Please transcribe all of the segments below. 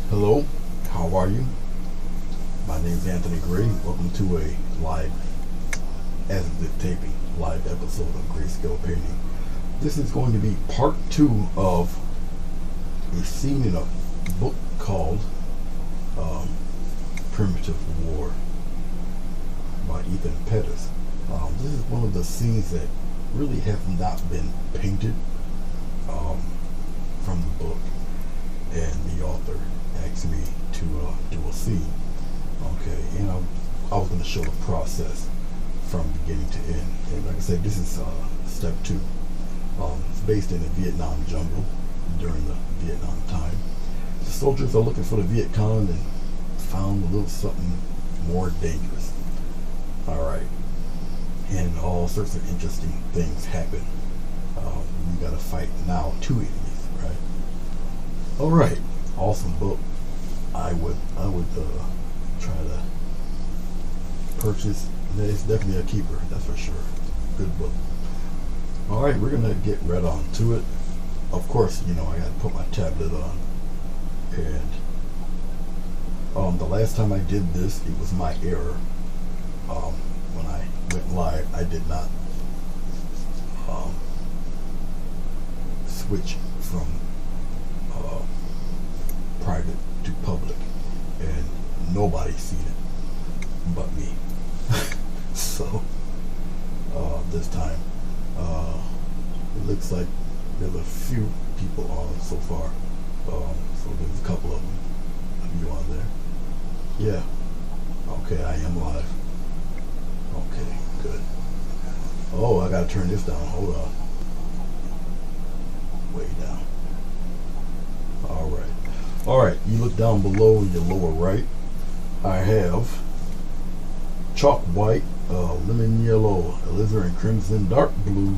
Hello, how are you? My name is Anthony Gray. Welcome to a live, as if taping, live episode of Grayscale Painting. This is going to be part 2 of a scene in a book called Primitive War by Ethan Pettis. This is one of the scenes that really have not been painted from the book, and the author asked me to do a scene. Okay, and I was going to show the process from beginning to end. And like I said, this is step 2. It's based in the Vietnam jungle during the Vietnam time. The soldiers are looking for the Viet Cong and found a little something more dangerous. Alright, and all sorts of interesting things happen. You gotta fight now 2 enemies, right? Alright, awesome book. I would try to purchase. It's definitely a keeper, that's for sure. Good book. Alright, we're gonna get right on to it. Of course, I gotta put my tablet on. And the last time I did this, it was my error. When I went live, I did not switch from private to public, and nobody's seen it but me. So this time it looks like there's a few people on so far. So there's a couple of you on there. Yeah. Okay, I am live. Okay, good. Oh, I gotta turn this down. Hold on. Way down. Alright, you look down below in your lower right. I have chalk white, lemon yellow, alizarin crimson, dark blue,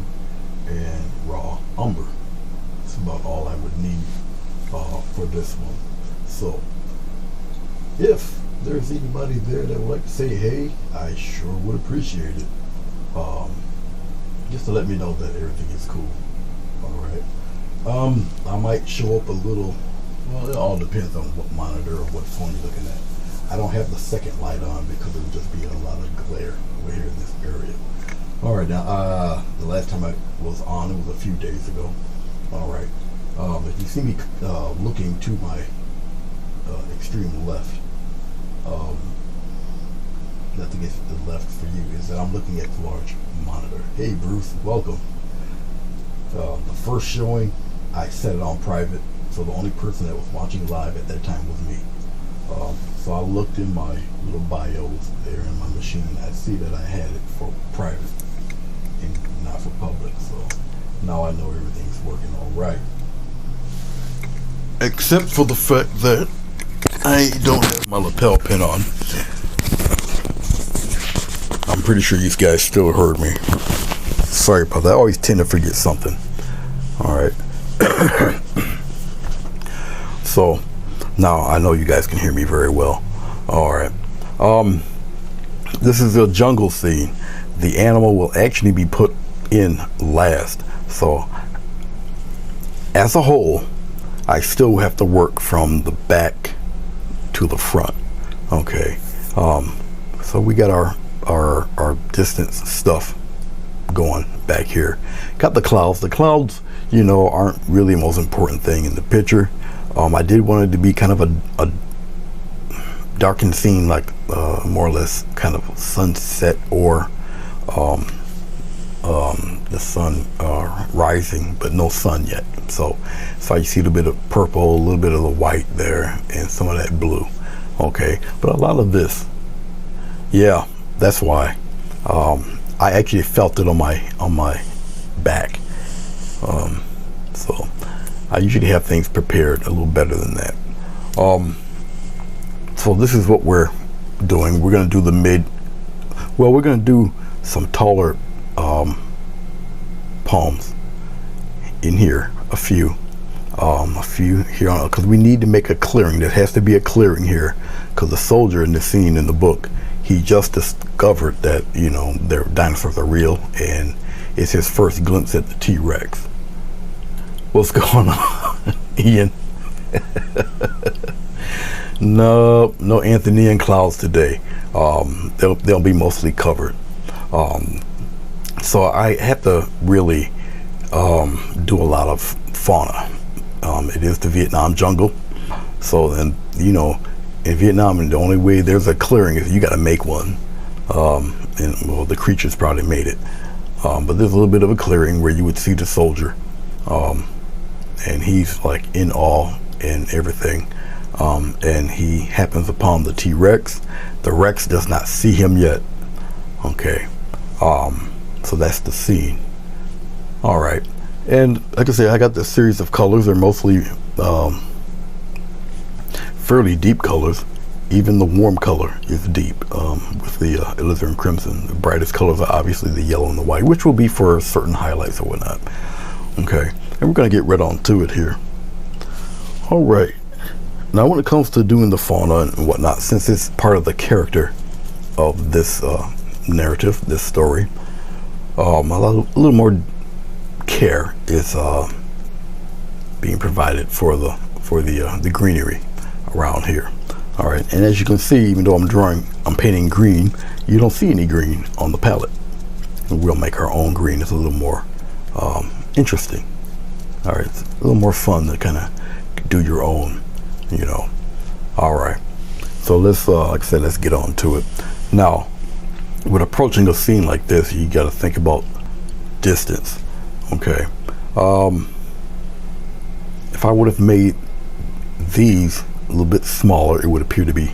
and raw umber. That's about all I would need for this one. So, if there's anybody there that would like to say hey, I sure would appreciate it. Just to let me know that everything is cool. Alright. I might show up a little. Well, it all depends on what monitor or what phone you're looking at. I don't have the second light on because it would just be a lot of glare over here in this area. Alright, now, the last time I was on, it was a few days ago. Alright. If you see me looking to my extreme left, that's against the left for you, is that I'm looking at the large monitor. Hey, Bruce, welcome. The first showing, I set it on private. So the only person that was watching live at that time was me. So I looked in my little bios there in my machine. I see that I had it for private and not for public. So now I know everything's working all right. Except for the fact that I don't have my lapel pin on. I'm pretty sure you guys still heard me. Sorry about that. I always tend to forget something. Alright. So now I know you guys can hear me very well. Alright. This is a jungle scene. The animal will actually be put in last. So as a whole, I still have to work from the back to the front. Okay. So we got our distance stuff going back here. Got the clouds. The clouds, aren't really the most important thing in the picture. I did want it to be kind of a darkened scene, like more or less kind of sunset or the sun rising, but no sun yet. So you see a little bit of purple, a little bit of the white there, and some of that blue. Okay, but a lot of this, yeah, that's why. I actually felt it on my back. So I usually have things prepared a little better than that. So this is what we're doing. We're going to do we're going to do some taller palms in here, a few here on, because we need to make a clearing. There has to be a clearing here, because the soldier in the scene in the book, he just discovered that their dinosaurs are real, and it's his first glimpse at the T-Rex. What's going on, Ian? No, no Anthonian clouds today. They'll be mostly covered. So I have to really do a lot of fauna. It is the Vietnam jungle, so then in Vietnam, and the only way there's a clearing is you got to make one. And well, the creatures probably made it, but there's a little bit of a clearing where you would see the soldier, and he's like in awe and everything, and he happens upon the T-Rex. The Rex does not see him yet. Okay, so that's the scene. All right, and like I said, I got this series of colors. They're mostly fairly deep colors. Even the warm color is deep with the Alizarin Crimson. The brightest colors are obviously the yellow and the white, which will be for certain highlights or whatnot. Okay, and we're going to get right on to it here. All right, now when it comes to doing the fauna and whatnot, since it's part of the character of this narrative, this story, a little more care is being provided for the greenery around here. All right, and as you can see, even though I'm painting green, you don't see any green on the palette. And we'll make our own green. It's a little more interesting. All right, it's a little more fun to kind of do your own, All right, so let's, like I said, let's get on to it. Now, when approaching a scene like this, you got to think about distance. Okay, if I would have made these a little bit smaller, it would appear to be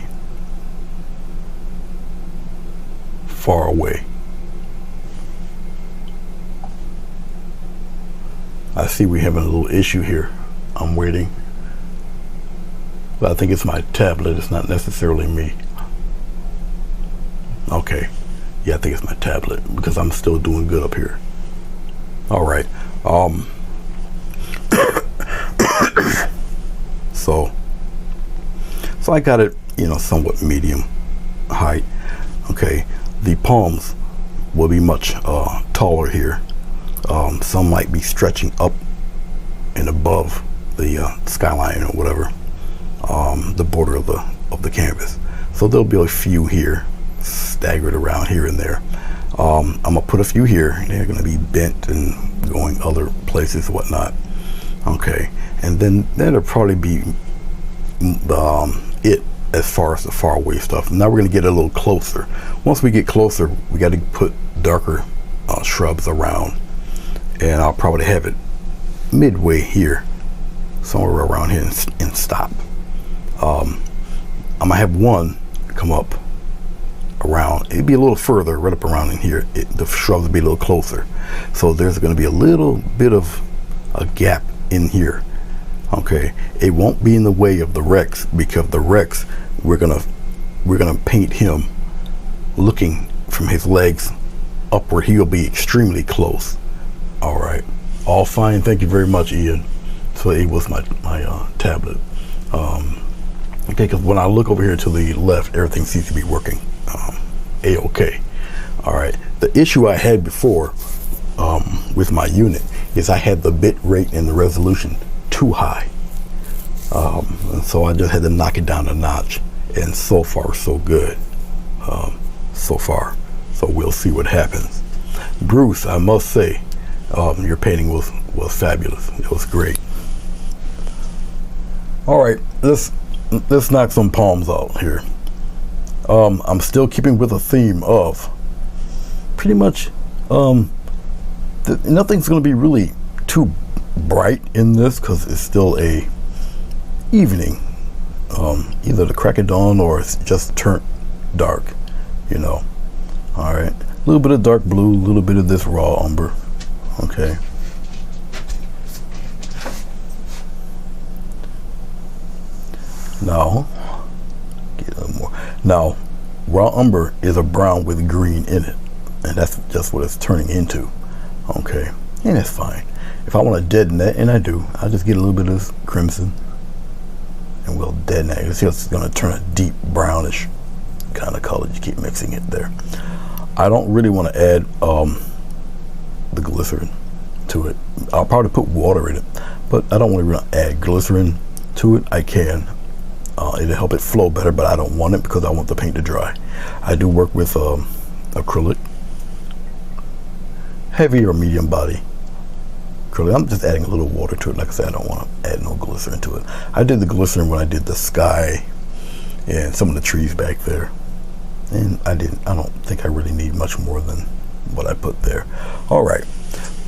far away. I see we're having a little issue here. I'm waiting, but I think it's my tablet. It's not necessarily me. Okay, yeah, I think it's my tablet because I'm still doing good up here. All right, so I got it, somewhat medium height. Okay, the palms will be much taller here. Some might be stretching up and above the skyline or whatever, the border of the canvas. So there'll be a few here, staggered around here and there. I'm gonna put a few here. They're gonna be bent and going other places, whatnot. Okay, and then that'll probably be it as far as the far away stuff. Now we're going to get a little closer. Once we get closer, we got to put darker shrubs around, and I'll probably have it midway here, somewhere around here, and stop. I'm gonna have one come up around. It'd be a little further, right up around in here. The shrubs will be a little closer, so there's going to be a little bit of a gap in here. Okay, it won't be in the way of the Rex, because the Rex, we're gonna paint him looking from his legs upward. He'll be extremely close. All right, all fine. Thank you very much, Ian. So it was my tablet. Okay, because when I look over here to the left, everything seems to be working a-okay. All right, the issue I had before with my unit is I had the bit rate and the resolution too high, and so I just had to knock it down a notch, and so far so good. So we'll see what happens. Bruce, I must say, your painting was fabulous. It was great. All right, let's knock some palms out here. I'm still keeping with a theme of pretty much nothing's going to be really too bright in this, because it's still a evening, either the crack of dawn or it's just turned dark, All right, a little bit of dark blue, a little bit of this raw umber. Okay, now get a little more. Now raw umber is a brown with green in it, and that's just what it's turning into. Okay, and that's fine. If I want to deaden that, and I do, I'll just get a little bit of this crimson, and we'll deaden that. It's just going to turn a deep brownish kind of color. You keep mixing it there. I don't really want to add the glycerin to it. I'll probably put water in it, but I don't want to really add glycerin to it. I can, it'll help it flow better, but I don't want it because I want the paint to dry. I do work with acrylic, heavy or medium body acrylic. I'm just adding a little water to it. Like I said, I don't want to add no glycerin to it. I did the glycerin when I did the sky and some of the trees back there, and I don't think I really need much more than what I put there. All right,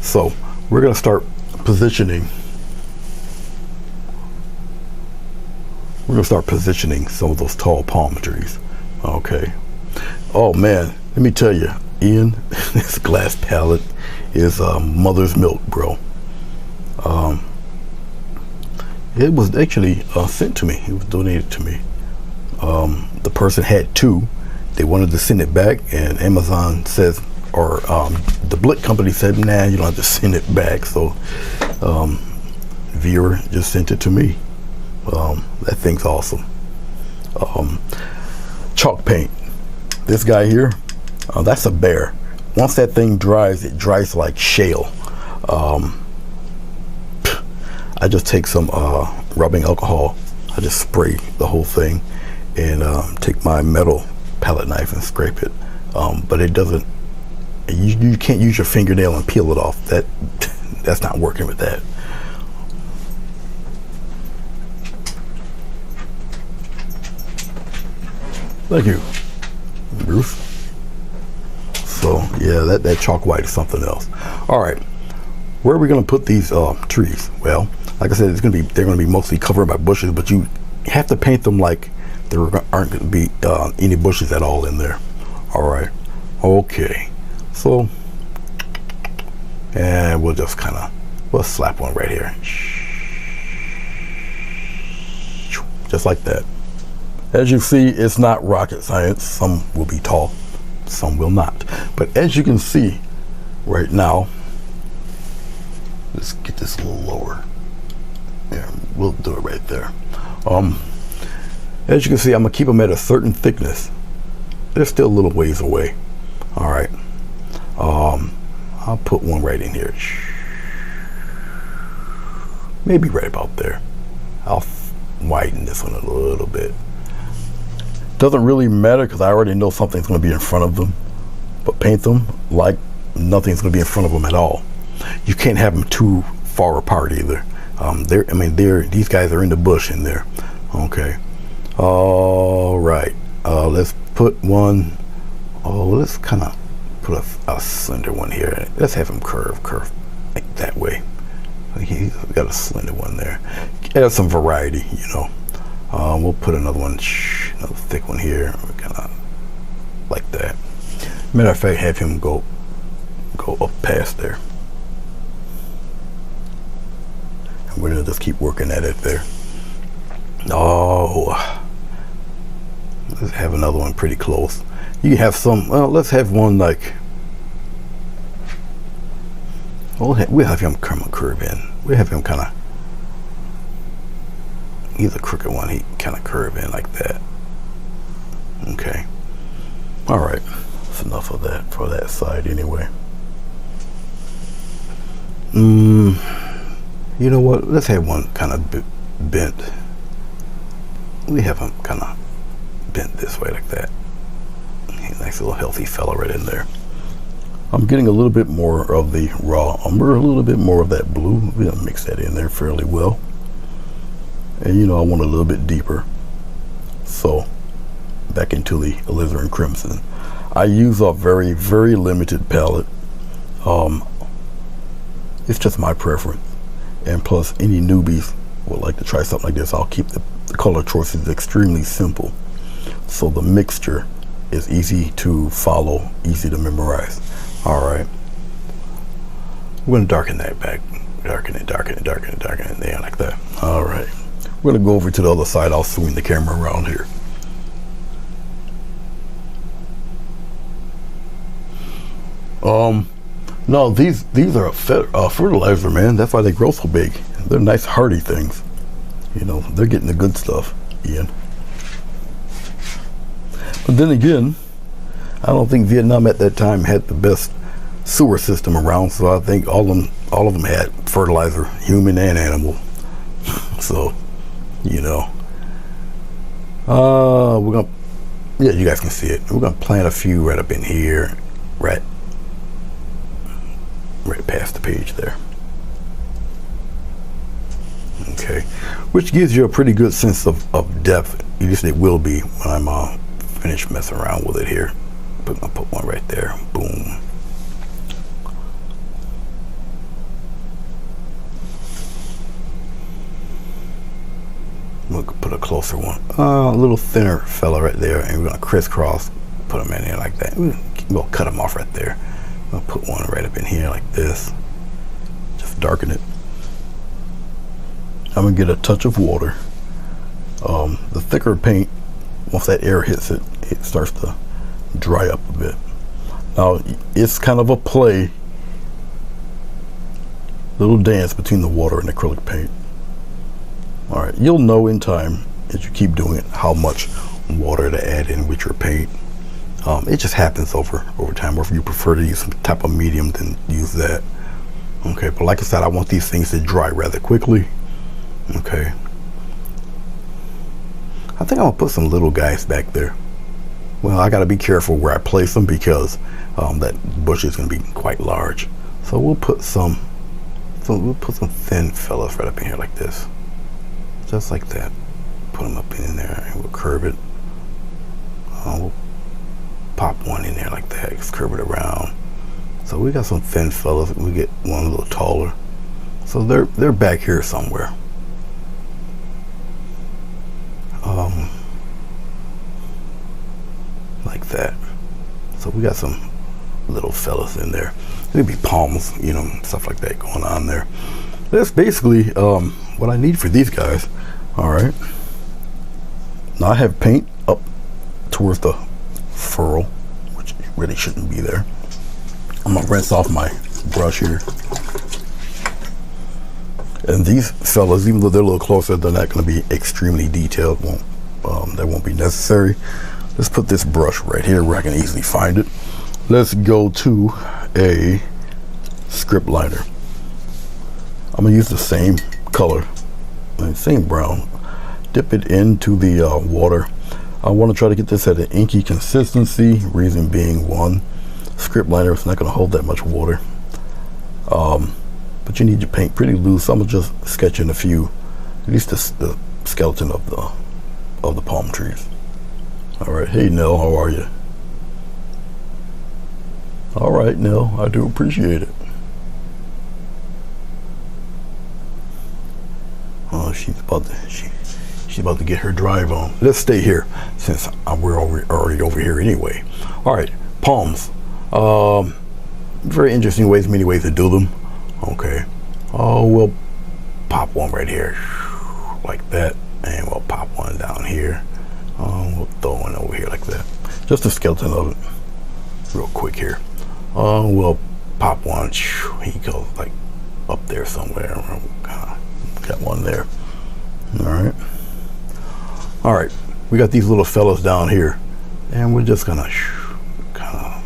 so we're gonna start positioning. We're gonna start positioning some of those tall palm trees. Okay. Oh man, let me tell you, Ian, this glass palette is mother's milk, bro. It was actually sent to me. It was donated to me. The person had two. They wanted to send it back, and Amazon says, or the Blick company said, nah, you don't have to send it back. So viewer just sent it to me. That thing's awesome. Chalk paint. This guy here, that's a bear. Once that thing dries, it dries like shale. I just take some rubbing alcohol. I just spray the whole thing and take my metal palette knife and scrape it. But it doesn't, you can't use your fingernail and peel it off. That's not working with that. Thank you, Bruce. So yeah, that chalk white is something else. All right, where are we gonna put these trees? Well, like I said, they're gonna be mostly covered by bushes, but you have to paint them like there aren't gonna be any bushes at all in there. All right, okay. So, and we'll just we'll slap one right here, just like that. As you see, it's not rocket science. Some will be tall, some will not. But as you can see right now, let's get this a little lower. Yeah, we'll do it right there. As you can see, I'm gonna keep them at a certain thickness. They're still a little ways away. All right. I'll put one right in here. Maybe right about there. I'll widen this one a little bit. Doesn't really matter because I already know something's going to be in front of them, but paint them like nothing's going to be in front of them at all. You can't have them too far apart either. These guys are in the bush in there. Okay. All right. Let's put one. Oh, let's kind of put a slender one here. Let's have him curve like that way. He's got a slender one there. Add some variety, you know. We'll put another one, another thick one here, kind of like that. Matter of fact, have him go up past there. And we're gonna just keep working at it there. Oh, let's have another one pretty close. You can have some, well, let's have one like, we'll have him come and curve in. We'll have him kind of, he's a crooked one, he kind of curve in like that. Okay. All right. That's enough of that for that side anyway. You know what? Let's have one kind of bent. We have him kind of bent this way like that. Nice little healthy fella right in there. I'm getting a little bit more of the raw umber, a little bit more of that blue. We're gonna mix that in there fairly well. And you know, I want a little bit deeper. So back into the Alizarin Crimson. I use a very, very limited palette. It's just my preference. And plus, any newbies would like to try something like this, I'll keep the color choices extremely simple. So the mixture is easy to follow, easy to memorize. All right. We're gonna darken that back. Darken it there like that. All right. We're gonna go over to the other side. I'll swing the camera around here. No, these are fertilizer, man. That's why they grow so big. They're nice hardy things. You know, they're getting the good stuff, Ian. But then again, I don't think Vietnam at that time had the best sewer system around, so I think all of them had fertilizer, human and animal. So, you know, We're gonna, yeah, you guys can see it. We're gonna plant a few right up in here, right past the page there. Okay, which gives you a pretty good sense of depth. At least it will be when I'm finished messing around with it here. I'll put one right there. Boom. We'll put a closer one. A little thinner fella right there, and we're gonna crisscross, put them in there like that. We'll cut them off right there. I'll put one right up in here like this. Just darken it. I'm gonna get a touch of water. The thicker paint, once that air hits it, it starts to dry up a bit. Now it's kind of a play, little dance between the water and acrylic paint. All right, you'll know in time as you keep doing it how much water to add in with your paint. It just happens over time. Or if you prefer to use some type of medium, then use that. Okay, but like I said, I want these things to dry rather quickly. Okay, I think I'm gonna put some little guys back there. Well, I gotta be careful where I place them because that bush is gonna be quite large. So we'll put some thin fellas right up in here like this, just like that. Put them up in there, and we'll curve it. We'll pop one in there like that. Just curve it around. So we got some thin fellas. We get one a little taller. So they're back here somewhere. Like that. So we got some little fellas in there. There'd be palms, you know, stuff like that going on there. That's basically what I need for these guys. All right. Now I have paint up towards the furrow, which really shouldn't be there. I'm gonna rinse off my brush here. And these fellas, even though they're a little closer, they're not going to be extremely detailed. That won't be necessary. Let's put this brush right here where I can easily find it. Let's go to a script liner. I'm going to use the same color, same brown. Dip it into the water. I want to try to get this at an inky consistency. Reason being, one, script liner is not going to hold that much water. But you need your paint pretty loose. I'm gonna just sketch in a few, at least the skeleton of the palm trees. All right, hey Nell, how are you? All right, Nell, I do appreciate it. Oh, she's about to get her drive on. Let's stay here since we're already over here anyway. All right, palms. Very interesting ways, many ways to do them. Okay, we'll pop one right here like that, and we'll pop one down here. We'll throw one over here like that. Just a skeleton of it real quick here. We'll pop one. He goes like up there somewhere. Got one there. All right, we got these little fellas down here, and we're just gonna kind of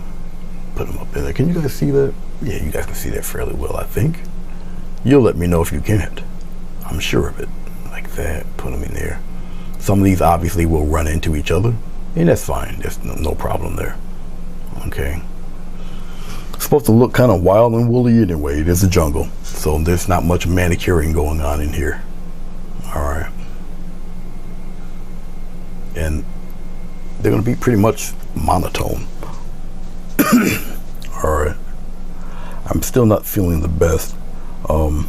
put them up in there. Can you guys see that? Yeah, you guys can see that fairly well, I think. You'll let me know if you can't. I'm sure of it. Like that, put them in there. Some of these obviously will run into each other, and that's fine. There's no problem there. Okay. It's supposed to look kind of wild and woolly anyway. It is a jungle, so there's not much manicuring going on in here. All right. And they're going to be pretty much monotone. All right. I'm still not feeling the best. A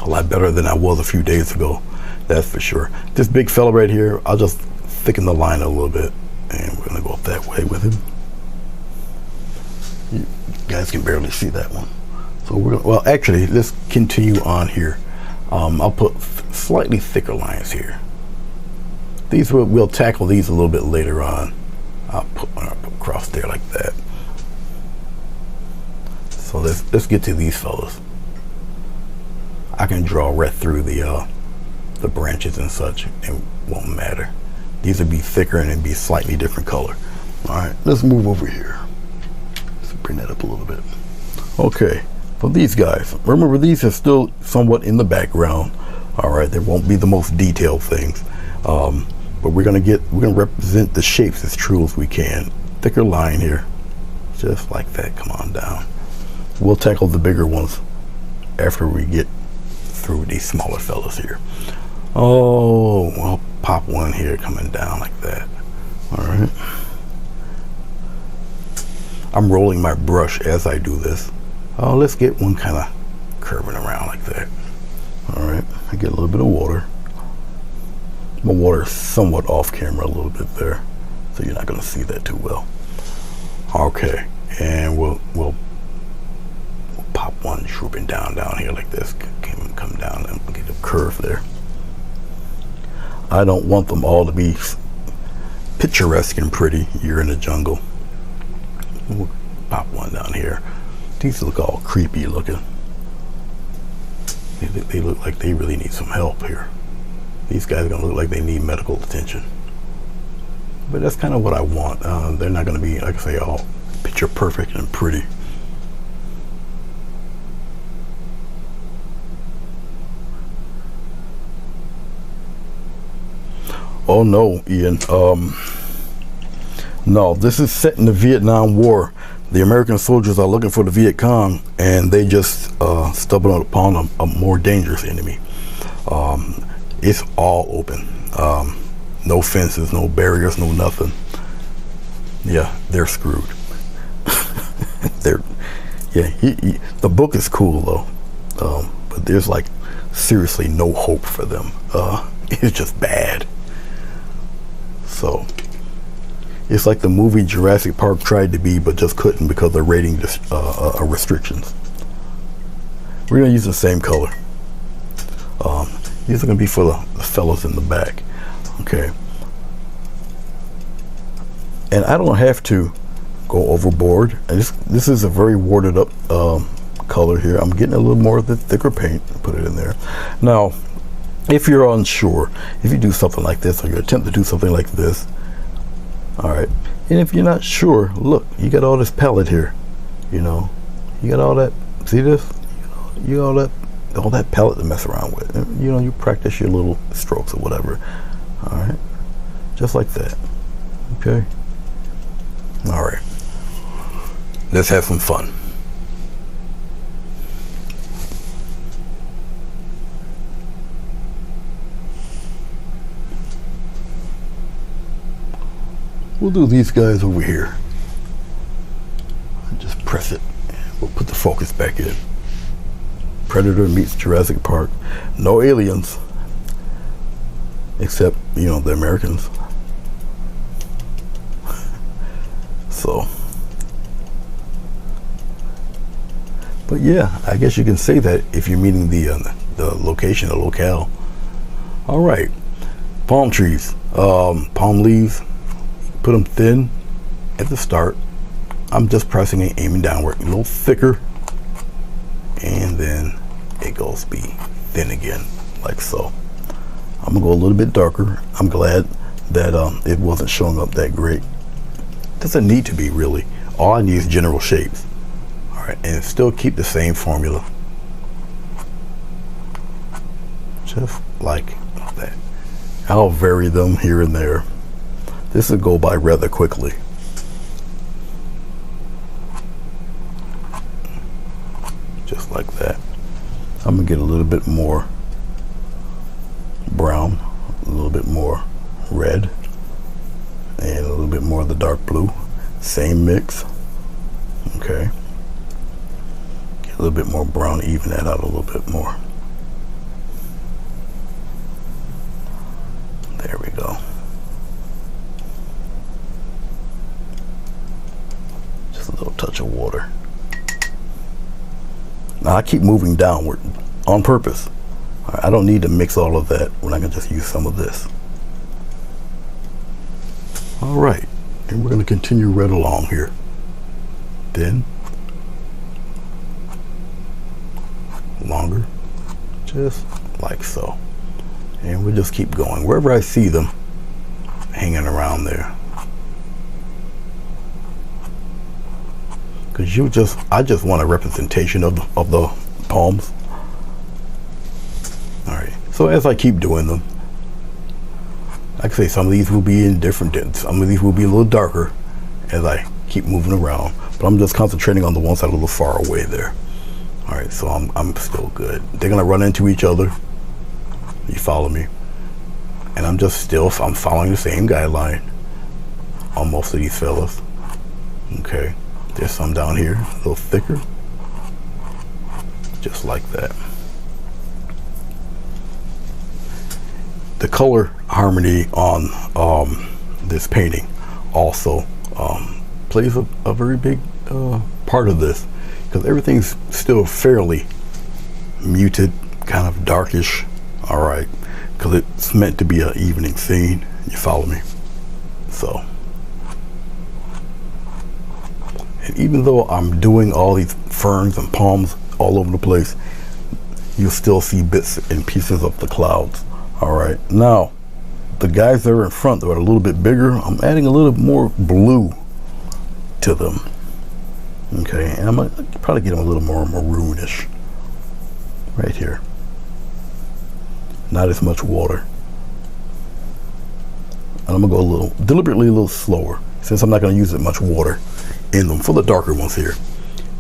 lot better than I was a few days ago, that's for sure. This big fella right here, I'll just thicken the line a little bit, and we're gonna go up that way with him. You guys can barely see that one. So we're gonna, well, actually, let's continue on here. I'll put slightly thicker lines here. These we'll tackle these a little bit later on. I'll put one up across there like that. So let's get to these fellas. I can draw right through the branches and such. It won't matter. These will be thicker and it'll be slightly different color. All right, let's move over here. Let's bring that up a little bit. Okay, for these guys, remember these are still somewhat in the background. All right, they won't be the most detailed things. but we're gonna represent the shapes as true as we can. Thicker line here, just like that. Come on down. We'll tackle the bigger ones after we get through these smaller fellas here. Oh, I'll pop one here coming down like that. All right. I'm rolling my brush as I do this. Oh, let's get one kind of curving around like that. All right, I get a little bit of water. My water is somewhat off camera a little bit there, so you're not going to see that too well. Okay, and we'll pop one drooping down here like this. Come down and get a curve there. I don't want them all to be picturesque and pretty. You're in the jungle. We'll pop one down here. These look all creepy looking. They look like they really need some help here. These guys are gonna look like they need medical attention. But that's kind of what I want. They're not gonna be, like I say, all picture perfect and pretty. Oh no, Ian. No, this is set in the Vietnam War. The American soldiers are looking for the Viet Cong, and they just stumbled upon a more dangerous enemy. It's all open. No fences, no barriers, no nothing. Yeah, they're screwed. The book is cool though, but there's like seriously no hope for them. It's just bad. So it's like the movie Jurassic Park tried to be, but just couldn't because of rating restrictions. We're gonna use the same color. These are gonna be for the fellas in the back. Okay. And I don't have to go overboard. And this is a very warded up color here. I'm getting a little more of the thicker paint, put it in there. Now, if you're unsure, if you do something like this, or you attempt to do something like this, all right, and if you're not sure, look, you got all this palette here, you know, you got all that, see this, you got all that palette to mess around with. And, you know, you practice your little strokes or whatever. All right, just like that. Okay. All right, let's have some fun. We'll do these guys over here. Just press it. We'll put the focus back in. Predator meets Jurassic Park. No aliens. Except, you know, the Americans. So. But yeah, I guess you can say that if you're meaning the location, the locale. All right. Palm trees. Palm leaves. Put them thin at the start. I'm just pressing and aiming downward, a little thicker, and then it goes be thin again, like so. I'm gonna go a little bit darker. I'm glad that it wasn't showing up that great. Doesn't need to be really. All I need is general shapes. All right, and still keep the same formula, just like that. I'll vary them here and there. This will go by rather quickly. Just like that. I'm gonna get a little bit more brown, a little bit more red, and a little bit more of the dark blue. Same mix. Okay. Get a little bit more brown, even that out a little bit more. There we go. A little touch of water. Now I keep moving downward on purpose. I don't need to mix all of that when I can just use some of this. All right, and we're going to continue right along here. Thin, longer, just like so. And we'll just keep going wherever I see them hanging around there. Because I just want a representation of the palms. All right, so as I keep doing them, like I say, some of these will be in different depths. Some of these will be a little darker as I keep moving around, but I'm just concentrating on the ones that are a little far away there. All right, so I'm still good. They're gonna run into each other. You follow me? And I'm following the same guideline on most of these fellas. Okay, there's some down here, a little thicker, just like that. The color harmony on this painting also plays a very big part of this, because everything's still fairly muted, kind of darkish. All right, because it's meant to be an evening scene. You follow me? So, and even though I'm doing all these ferns and palms all over the place, you'll still see bits and pieces of the clouds. All right, now the guys that are in front that are a little bit bigger, I'm adding a little more blue to them. Okay, and I'm gonna probably get them a little more maroonish right here. Not as much water. And I'm gonna go deliberately a little slower, since I'm not gonna use that much water in them for the darker ones here.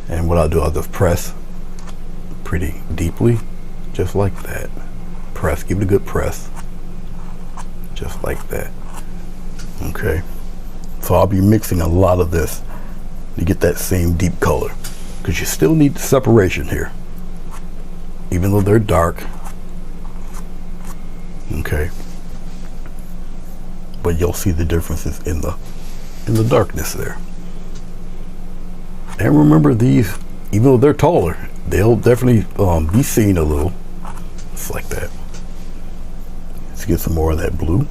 And what I'll do, I'll just press pretty deeply, just like that. Press, give it a good press, just like that. Okay, so I'll be mixing a lot of this to get that same deep color, because you still need the separation here, even though they're dark. Okay, but you'll see the differences in the darkness there. And remember, these, even though they're taller, they'll definitely be seen a little. It's like that. Let's get some more of that blue.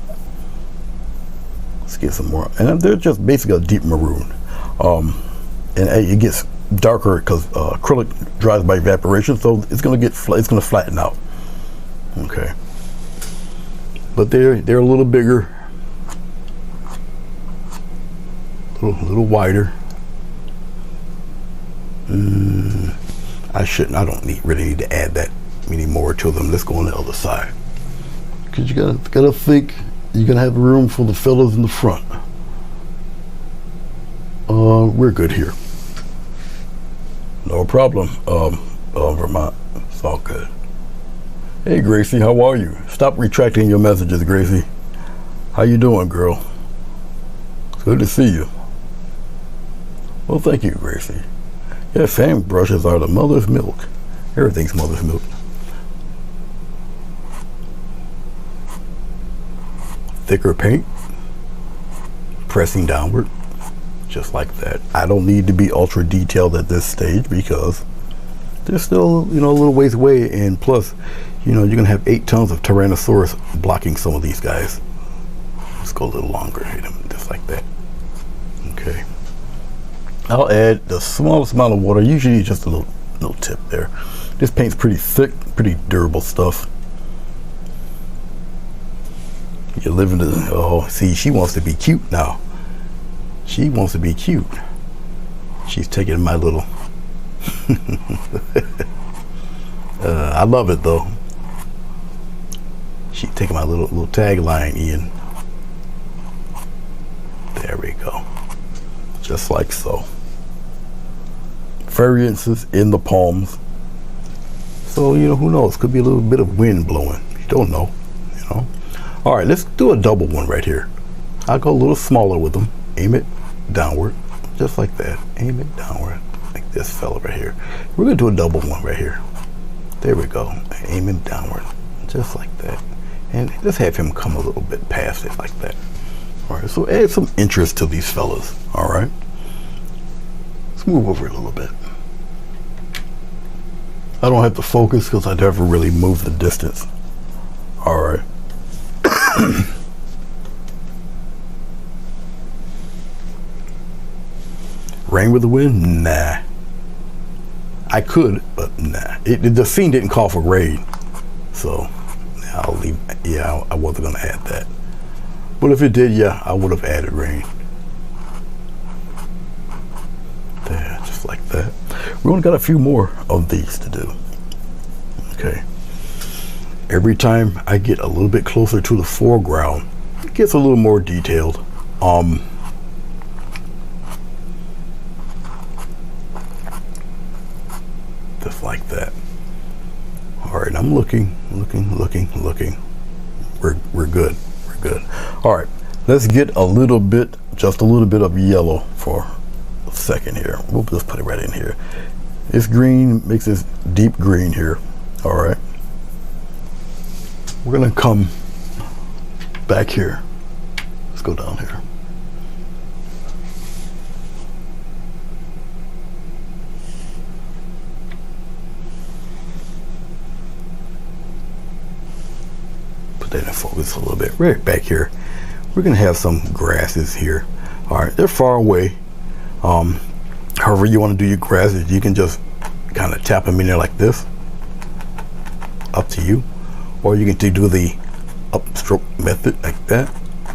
Let's get some more, and they're just basically a deep maroon. And it gets darker because acrylic dries by evaporation, so it's gonna flatten out. Okay, but they're a little bigger, a little wider. I don't really need to add that many more to them. Let's go on the other side, because you gotta think you're gonna have room for the fellas in the front. We're good here. No problem. Vermont, it's all good. Hey Gracie, how are you? Stop retracting your messages, Gracie. How you doing, girl? It's good to see you. Well, thank you, Gracie. Yeah, fan brushes are the mother's milk. Everything's mother's milk. Thicker paint, pressing downward, just like that. I don't need to be ultra detailed at this stage, because there's still, a little ways away, and plus, you're gonna have 8 tons of Tyrannosaurus blocking some of these guys. Let's go a little longer, hit them just like that. Okay. I'll add the smallest amount of water, usually just a little tip there. This paint's pretty thick, pretty durable stuff. You're living see, she wants to be cute now. She wants to be cute. She's taking my little I love it though. She's taking my little tagline in. There we go. Just like so. Variances in the palms. So, who knows? Could be a little bit of wind blowing. You don't know, All right, let's do a double one right here. I'll go a little smaller with them. Aim it downward, just like that. Aim it downward, like this fella right here. We're gonna do a double one right here. There we go. Aim him downward, just like that. And just have him come a little bit past it like that. All right, so add some interest to these fellas. All right, let's move over a little bit. I don't have to focus because I never really move the distance. All right. Rain with the wind? Nah. I could, but nah. The scene didn't call for rain, so I'll leave. Yeah, I wasn't gonna add that. But if it did, yeah, I would have added rain. There, just like that. We only got a few more of these to do. Okay. Every time I get a little bit closer to the foreground, gets a little more detailed. Just like that. All right, I'm looking. We're good. All right, let's get a little bit, just a little bit of yellow for a second here. We'll just put it right in here. This green makes this deep green here. All right, we're gonna come back here. Let's go down here. Put that in focus a little bit. Right back here, we're gonna have some grasses here. All right, they're far away. However you want to do your grasses, you can just kind of tap them in there like this. Up to you. Or you can do the upstroke method like that.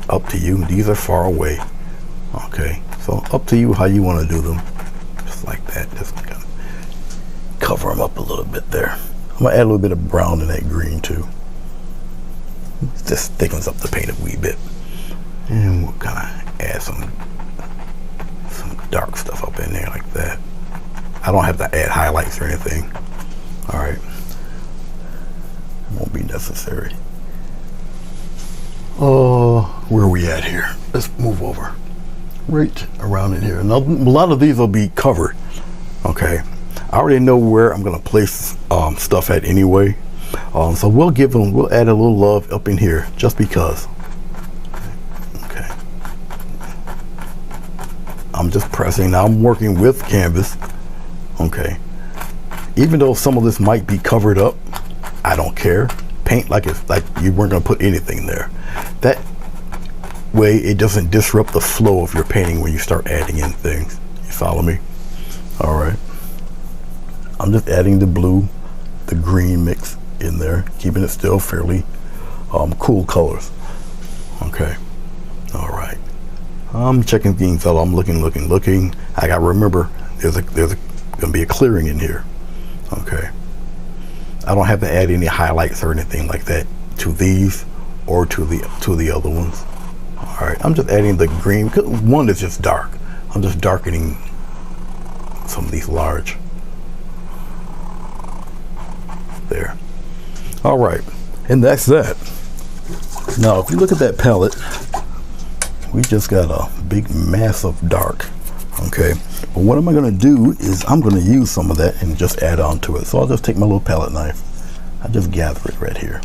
Up to you. These are far away. Okay, so up to you how you want to do them. Just like that. Just kind of cover them up a little bit there. I'm gonna add a little bit of brown in that green too. Just thickens up the paint a wee bit. And we'll kind of add some dark stuff up in there like that. I don't have to add highlights or anything. All right, won't be necessary. Where are we at here? Let's move over right around in here. Now, a lot of these will be covered. Okay, I already know where I'm gonna place stuff at anyway. So we'll add a little love up in here just because. Okay, I'm just pressing. Now I'm working with canvas. Okay, even though some of this might be covered up, I don't care. Paint like it's like you weren't gonna put anything there. That way it doesn't disrupt the flow of your painting when you start adding in things. You follow me? All right, I'm just adding the blue, the green mix in there, keeping it still fairly cool colors. Okay, all right, I'm checking things out. I'm looking. I gotta remember there's gonna be a clearing in here. Okay, I don't have to add any highlights or anything like that to these or to the other ones. All right, I'm just adding the green because one is just dark. I'm just darkening some of these large there. All right, and that's that. Now if you look at that palette, we just got a big mass of dark. Okay, but what am I going to do is I'm going to use some of that and just add on to it. So I'll just take my little palette knife. I just gather it right here.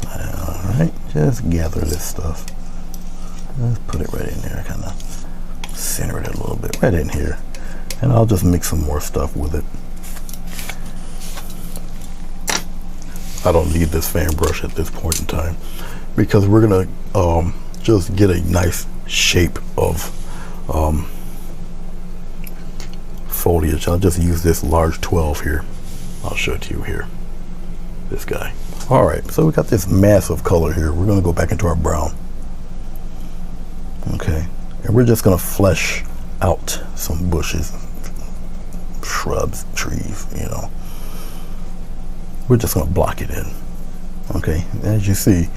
All right, just gather this stuff. Let's put it right in there, kind of center it a little bit right in here, and I'll just mix some more stuff with it. I don't need this fan brush at this point in time because we're going to just get a nice shape of foliage. I'll just use this large 12 here. I'll show it to you here. This guy. All right, so we got this massive color here. We're going to go back into our brown. Okay, and we're just going to flesh out some bushes, shrubs, trees, you know. We're just going to block it in. Okay, as you see,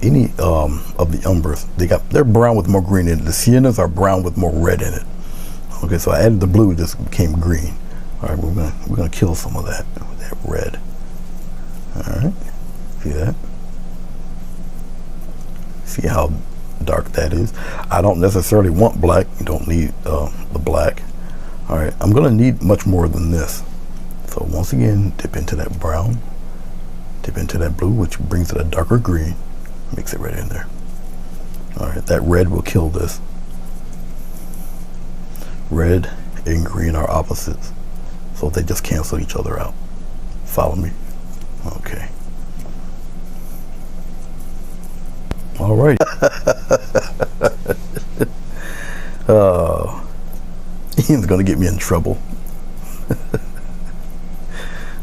any of the umbers, they're brown with more green in it. The siennas are brown with more red in it. Okay, so I added the blue, it just became green. All right, we're gonna kill some of that with that red. All right, see that? See how dark that is? I don't necessarily want black. You don't need the black. All right, I'm gonna need much more than this. So once again, dip into that brown, dip into that blue, which brings it a darker green. Mix it right in there. All right, that red will kill this. Red and green are opposites, so they just cancel each other out. Follow me? Okay. All right. Ian's gonna get me in trouble.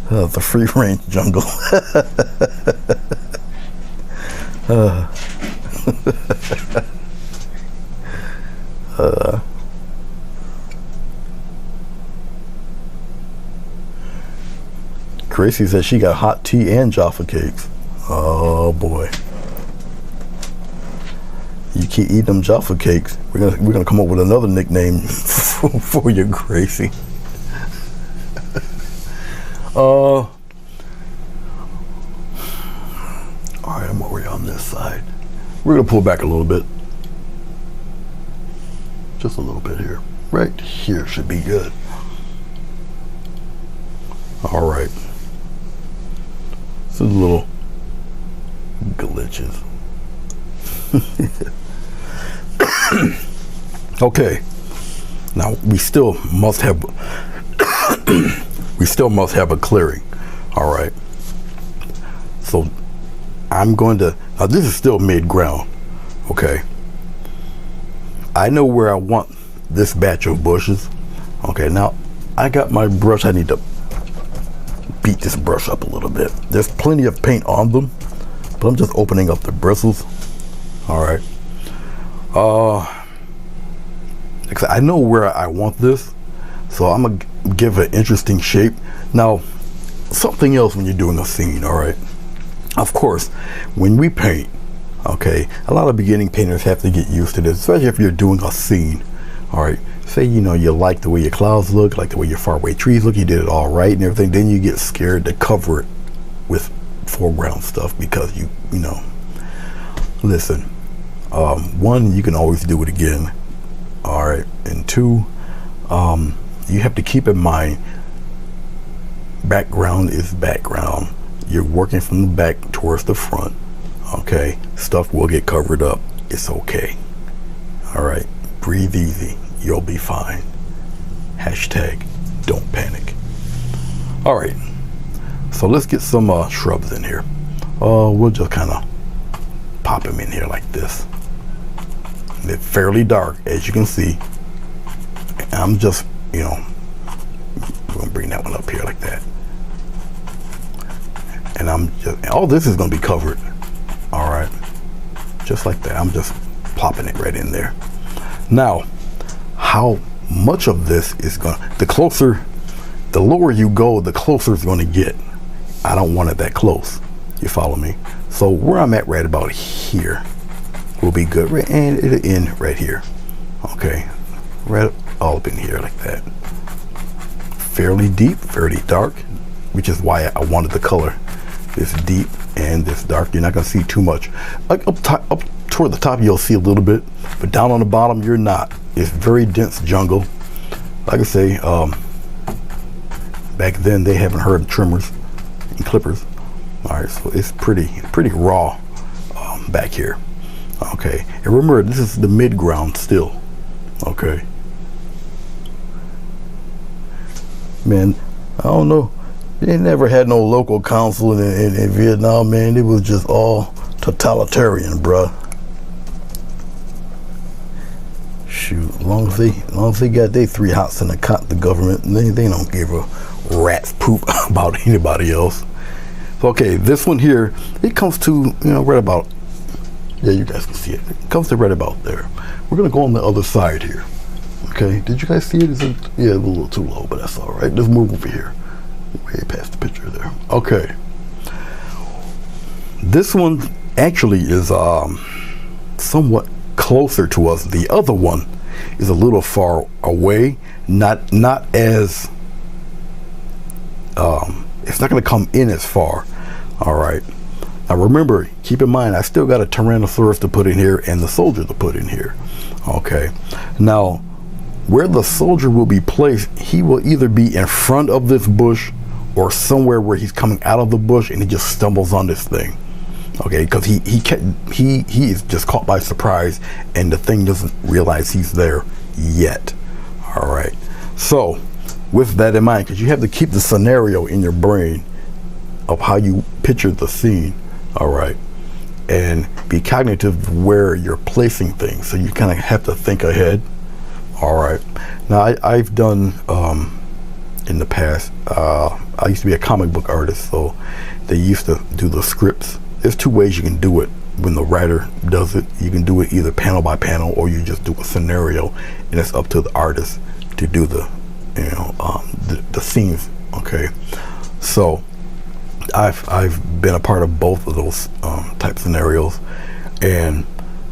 The free range jungle. Gracie says she got hot tea and Jaffa cakes. Oh boy. you keep eating them Jaffa cakes, we're gonna come up with another nickname for you, Gracie. All right, I'm over here on this side. We're gonna pull back a little bit, just a little bit here. Right here should be good. All right. This is a little glitches. Okay. Now we still must have a clearing. All right. So I'm going to, now this is still mid-ground. Okay. I know where I want this batch of bushes. Okay, now I got my brush. I need to beat this brush up a little bit. There's plenty of paint on them, but I'm just opening up the bristles. All right. I know where I want this, so I'm gonna give an interesting shape. Now, something else when you're doing a scene. All right. Of course, when we paint, okay, a lot of beginning painters have to get used to this, especially if you're doing a scene. All right, say you like the way your clouds look, like the way your faraway trees look, you did it all right and everything, then you get scared to cover it with foreground stuff because you know. Listen, one, you can always do it again. All right, and two, you have to keep in mind, background is background. You're working from the back towards the front. Okay, stuff will get covered up. It's okay. All right, breathe easy. You'll be fine. Hashtag don't panic. All right, so let's get some shrubs in here. We'll just kind of pop them in here like this. They're fairly dark, as you can see. I'm just, we're gonna bring that one up here like that. And all this is gonna be covered. All right, just like that. I'm just plopping it right in there. Now, how much of this is the lower you go, the closer it's gonna get. I don't want it that close. You follow me? So where I'm at right about here will be good, right, and it'll end right here. Okay, right all up in here like that. Fairly deep, fairly dark, which is why I wanted the color this deep and this dark. You're not gonna see too much. Like up toward the top you'll see a little bit, but down on the bottom you're not. It's very dense jungle. Like I say, back then they haven't heard of trimmers and clippers. All right, so it's pretty raw back here. Okay, and remember, this is the mid-ground still. Okay, man, I don't know. They never had no local council in Vietnam, man. It was just all totalitarian, bruh. Shoot, as long as they got their three hots in the government, they don't give a rat's poop about anybody else. So, okay, this one here, it comes to, right about, yeah, you guys can see it. It comes to right about there. We're gonna go on the other side here. Okay, did you guys see it? Yeah, it's a little too low, but that's all right. Let's move over here. Way past the picture there. Okay. This one actually is somewhat closer to us. The other one is a little far away. Not as it's not going to come in as far. All right. Now remember, keep in mind, I still got a Tyrannosaurus to put in here and the soldier to put in here. Okay. Now, where the soldier will be placed, he will either be in front of this bush or somewhere where he's coming out of the bush and he just stumbles on this thing. Okay, because he is just caught by surprise and the thing doesn't realize he's there yet. All right. So with that in mind, because you have to keep the scenario in your brain of how you picture the scene. All right. And be cognitive of where you're placing things. So you kind of have to think ahead. All right. Now I've done in the past, I used to be a comic book artist, so they used to do the scripts. There's two ways you can do it when the writer does it. You can do it either panel by panel or you just do a scenario, and it's up to the artist to do the scenes. Okay, so I've been a part of both of those type scenarios, and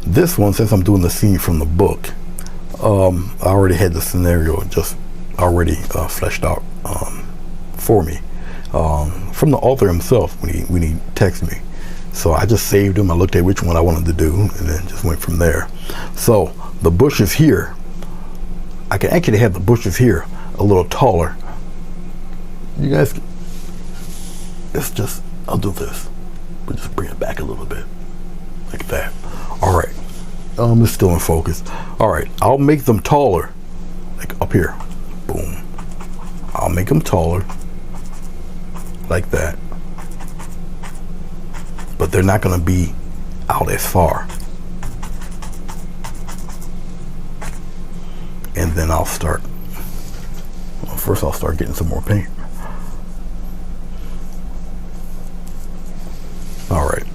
this one, since I'm doing the scene from the book, I already had the scenario just already fleshed out for me from the author himself when he texted me. So I just saved him. I looked at which one I wanted to do and then just went from there. So the bushes here, I can actually have the bushes here a little taller. You guys, it's just, I'll do this. We'll just bring it back a little bit like that. All right. It's still in focus. All right. I'll make them taller, like up here. Boom. I'll make them taller like that. But they're not going to be out as far. And then I'll start. Well, first I'll start getting some more paint. All right.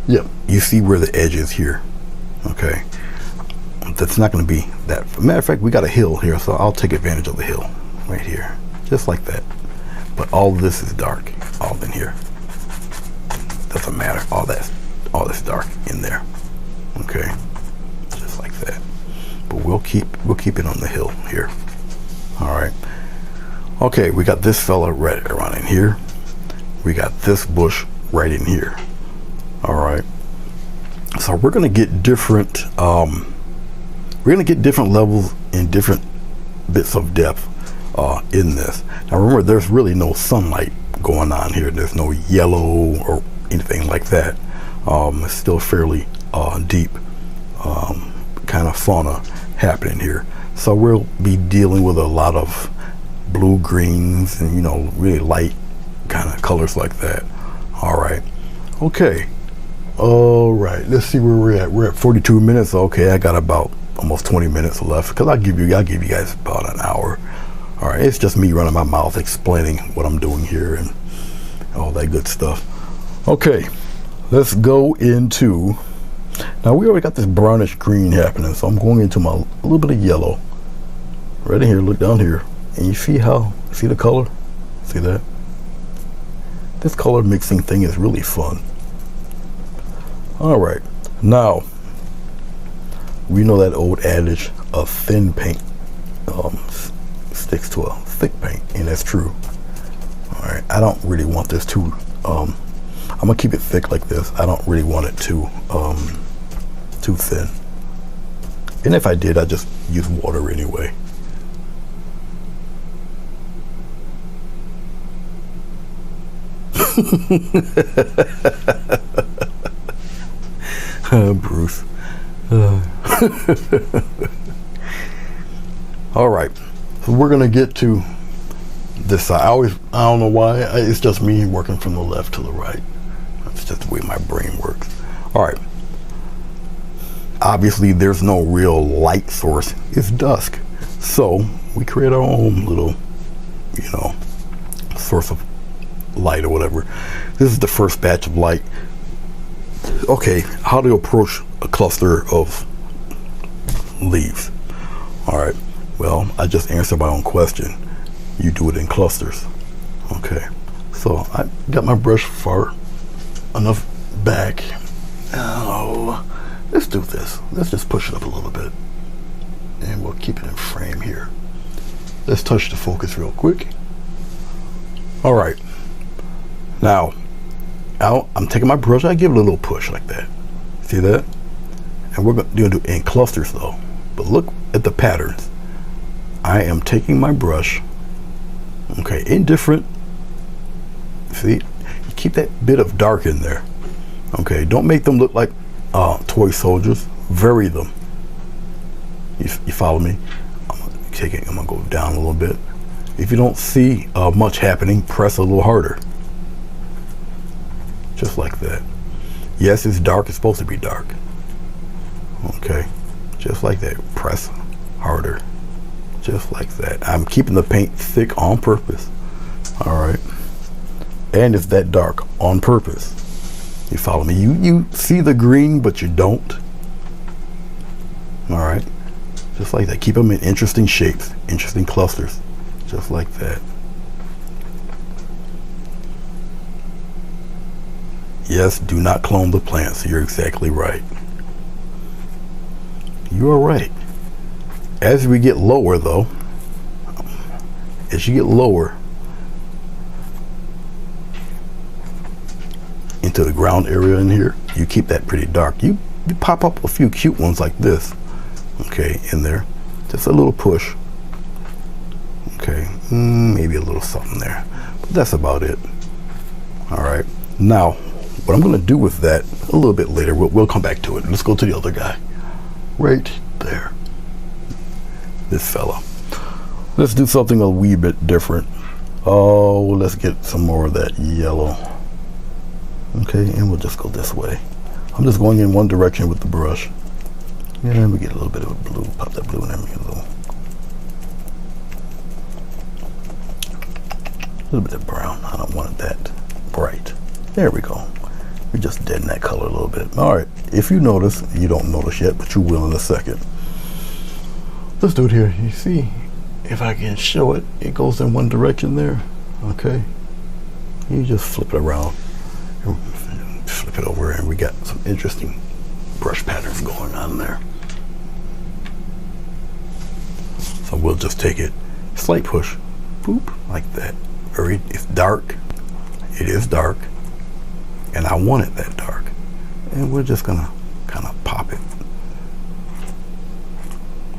Yep. You see where the edge is here. Okay. That's not going to be that. Matter of fact, we got a hill here, so I'll take advantage of the hill right here, just like that. But all of this is dark, all in here. Doesn't matter. All that's dark in there. Okay. Just like that. But we'll keep it on the hill here. All right. Okay, we got this fella right around in here. We got this bush right in here. All right. So we're gonna get different levels and different bits of depth in this. Now remember, there's really no sunlight going on here. There's no yellow or anything like that. It's still fairly deep kind of fauna happening here. So we'll be dealing with a lot of blue greens and, you know, really light kind of colors like that. All right. Okay. All right. Let's see where we're at. We're at 42 minutes. Okay, I got about almost 20 minutes left because I'll give you guys about an hour. All right. It's just me running my mouth explaining what I'm doing here and all that good stuff. Okay. Let's go into. Now we already got this brownish green happening, so I'm going into a little bit of yellow. Right in here, look down here, and you see the color? See that? This color mixing thing is really fun. All right, now we know that old adage of thin paint sticks to a thick paint, and that's true. All right, I don't really want this too. I'm gonna keep it thick like this. I don't really want it too thin. And if I did, I'd just use water anyway. Bruce. All right, so we're gonna get to this side. I don't know why. It's just me working from the left to the right. That's just the way my brain works. All right. Obviously, there's no real light source. It's dusk, so we create our own little, you know, source of light or whatever. This is the first batch of light. Okay, how to approach a cluster of leaves. All right, well, I just answered my own question. You do it in clusters. Okay, so I got my brush far enough back. Oh, let's do this. Let's just push it up a little bit and we'll keep it in frame here. Let's touch the focus real quick. All right, now I'm taking my brush. I give it a little push like that. See that? And we're going to do it in clusters though. But look at the patterns. I am taking my brush, okay, in different, see, you keep that bit of dark in there. Okay, don't make them look like toy soldiers. Vary them. You follow me? I'm gonna go down a little bit. If you don't see much happening, press a little harder. Just like that. Yes, it's dark. It's supposed to be dark. Okay, just like that. Press harder. Just like that. I'm keeping the paint thick on purpose. All right, and it's that dark on purpose. You follow me? You see the green, but you don't. All right, just like that. Keep them in interesting shapes, interesting clusters, just like that. Yes, do not clone the plants. You're exactly right. You are right. As we get lower though, as you get lower into the ground area in here, you keep that pretty dark. You pop up a few cute ones like this, okay, in there. Just a little push. Okay, maybe a little something there, but that's about it. All right, now what I'm going to do with that a little bit later, we'll come back to it. Let's go to the other guy right there, this fella. Let's do something a wee bit different. Oh, let's get some more of that yellow. Okay, and we'll just go this way. I'm just going in one direction with the brush. And we get a little bit of a blue, pop that blue in there, a little bit of brown. I don't want it that bright. There we go. We just deaden that color a little bit. All right, if you notice, you don't notice yet, but you will in a second. Let's do it here. You see, if I can show it, it goes in one direction there. Okay, you just flip it around, flip it over, and we got some interesting brush patterns going on there. So we'll just take it, slight push, boop, like that. It's dark. It is dark, and I want it that dark. And we're just gonna kind of pop it,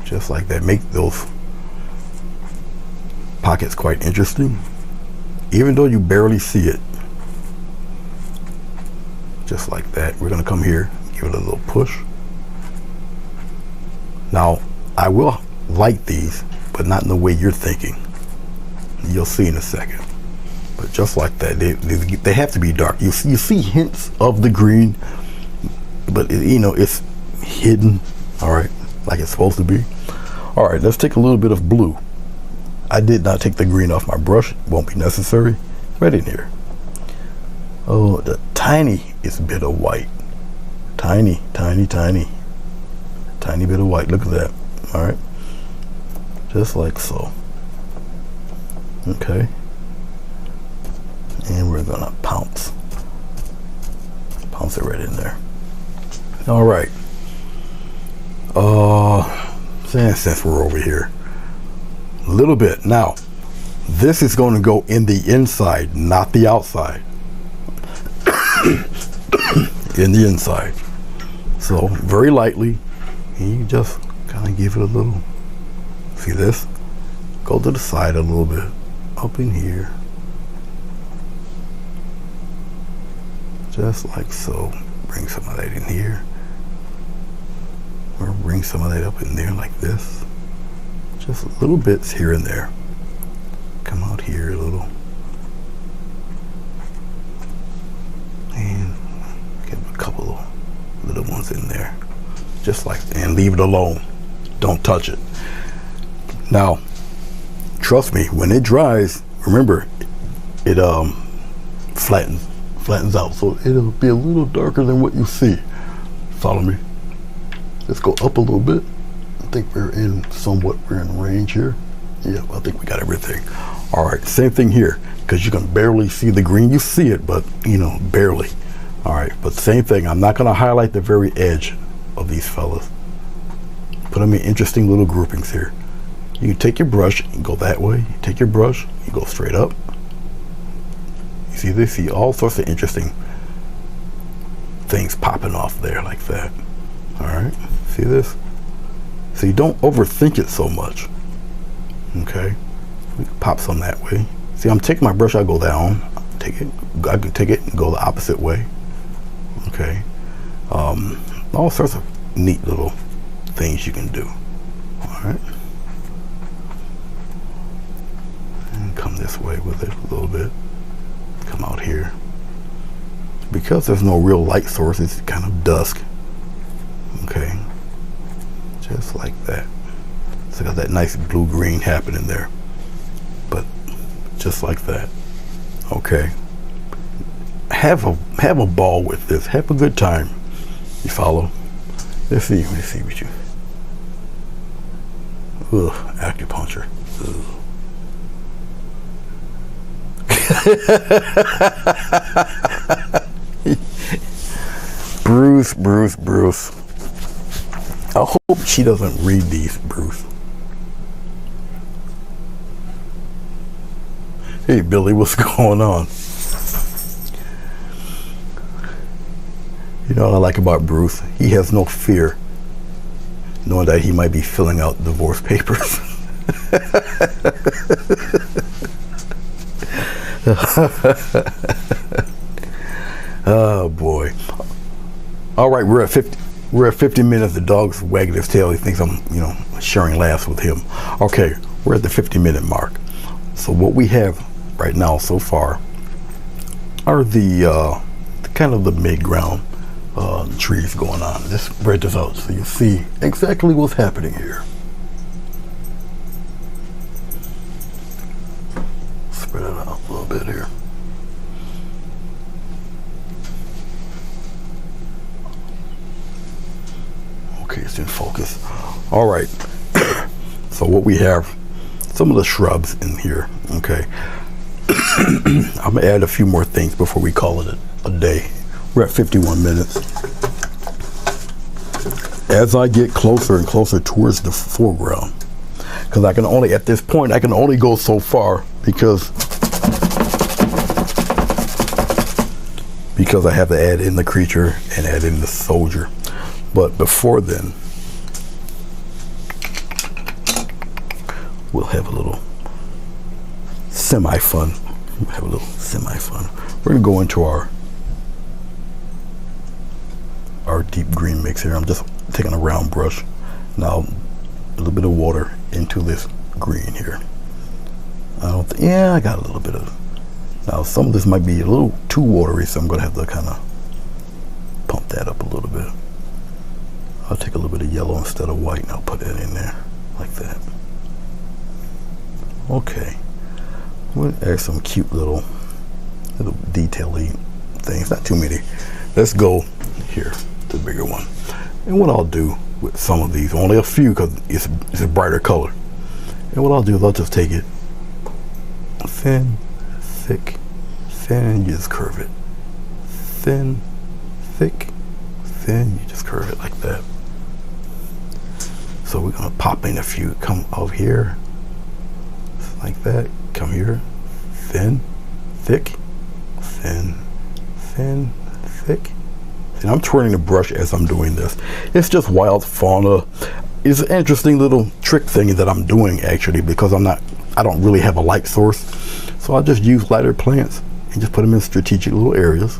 just like that. Make those pockets quite interesting, even though you barely see it. Just like that. We're gonna come here, give it a little push. Now, I will light these, but not in the way you're thinking. You'll see in a second. But just like that, they have to be dark. You see hints of the green, but it's hidden, all right, like it's supposed to be. All right, let's take a little bit of blue. I did not take the green off my brush. Won't be necessary. Right in here. Oh, the tiniest bit of white. Tiny bit of white. Look at that. All right, just like so. Okay, and we're gonna pounce it right in there. All right, since we're over here a little bit now, this is going to go in the inside, not the outside. In the inside. So very lightly, you just kind of give it a little, see this, go to the side a little bit, up in here, just like so. Bring some of that in here, or bring some of that up in there like this. Just little bits here and there. Come out here a little, and get a couple of little ones in there, just like, and leave it alone. Don't touch it. Now, trust me, when it dries, remember, it flattens out, so it'll be a little darker than what you see. Follow me. Let's go up a little bit. I think we're in range here. Yeah, I think we got everything. All right, same thing here, because you can barely see the green. You see it, but barely. All right, but same thing. I'm not gonna highlight the very edge of these fellas. Put them in interesting little groupings here. You can take your brush and go that way. You take your brush, you go straight up. You see this? See all sorts of interesting things popping off there like that. All right, see this? So you don't overthink it so much. Okay, we can pop some that way. See, I'm taking my brush, I go down, I can take it and go the opposite way. Okay, all sorts of neat little things you can do. All right, and come this way with it a little bit. Come out here. Because there's no real light source, it's kind of dusk. Okay, just like that. So got that nice blue-green happening there, but just like that. Okay, have a ball with this. Have a good time. You follow? Let's see what you. Ugh, acupuncture. Ugh. Bruce. I hope she doesn't read these, Bruce. Hey, Billy, what's going on? You know what I like about Bruce? He has no fear, knowing that he might be filling out divorce papers. Oh boy! All right, we're at 50. We're at 50 minutes. The dog's wagging his tail. He thinks I'm, sharing laughs with him. Okay, we're at the 50-minute mark. So what we have right now so far are the kind of the mid-ground trees going on. Let's spread this out so you see exactly what's happening here. Spread it out a little bit here. Okay, it's in focus. All right. So what we have, some of the shrubs in here. Okay. I'm gonna add a few more things before we call it a day. We're at 51 minutes. As I get closer and closer towards the foreground, because I can only, at this point, I can only go so far because I have to add in the creature and add in the soldier. But before then, we'll have a little semi-fun. We're gonna go into our deep green mix here. I'm just taking a round brush. Now, a little bit of water into this green here. I got a little bit of. Now, some of this might be a little too watery, so I'm gonna have to kind of pump that up a little bit. I'll take a little bit of yellow instead of white and I'll put that in there like that. Okay. We'll add some cute little detail-y things, not too many. Let's go here, the bigger one. And what I'll do with some of these, only a few because it's a brighter color. And what I'll do is I'll just take it thin, thick, thin, and you just curve it. Thin, thick, thin, you just curve it like that. So we're gonna pop in a few, come over here, like that, come here, thin, thick, thin, thin, thick. And I'm twirling the brush as I'm doing this. It's just wild fauna. It's an interesting little trick thing that I'm doing actually, because I don't really have a light source. So I'll just use lighter plants and just put them in strategic little areas.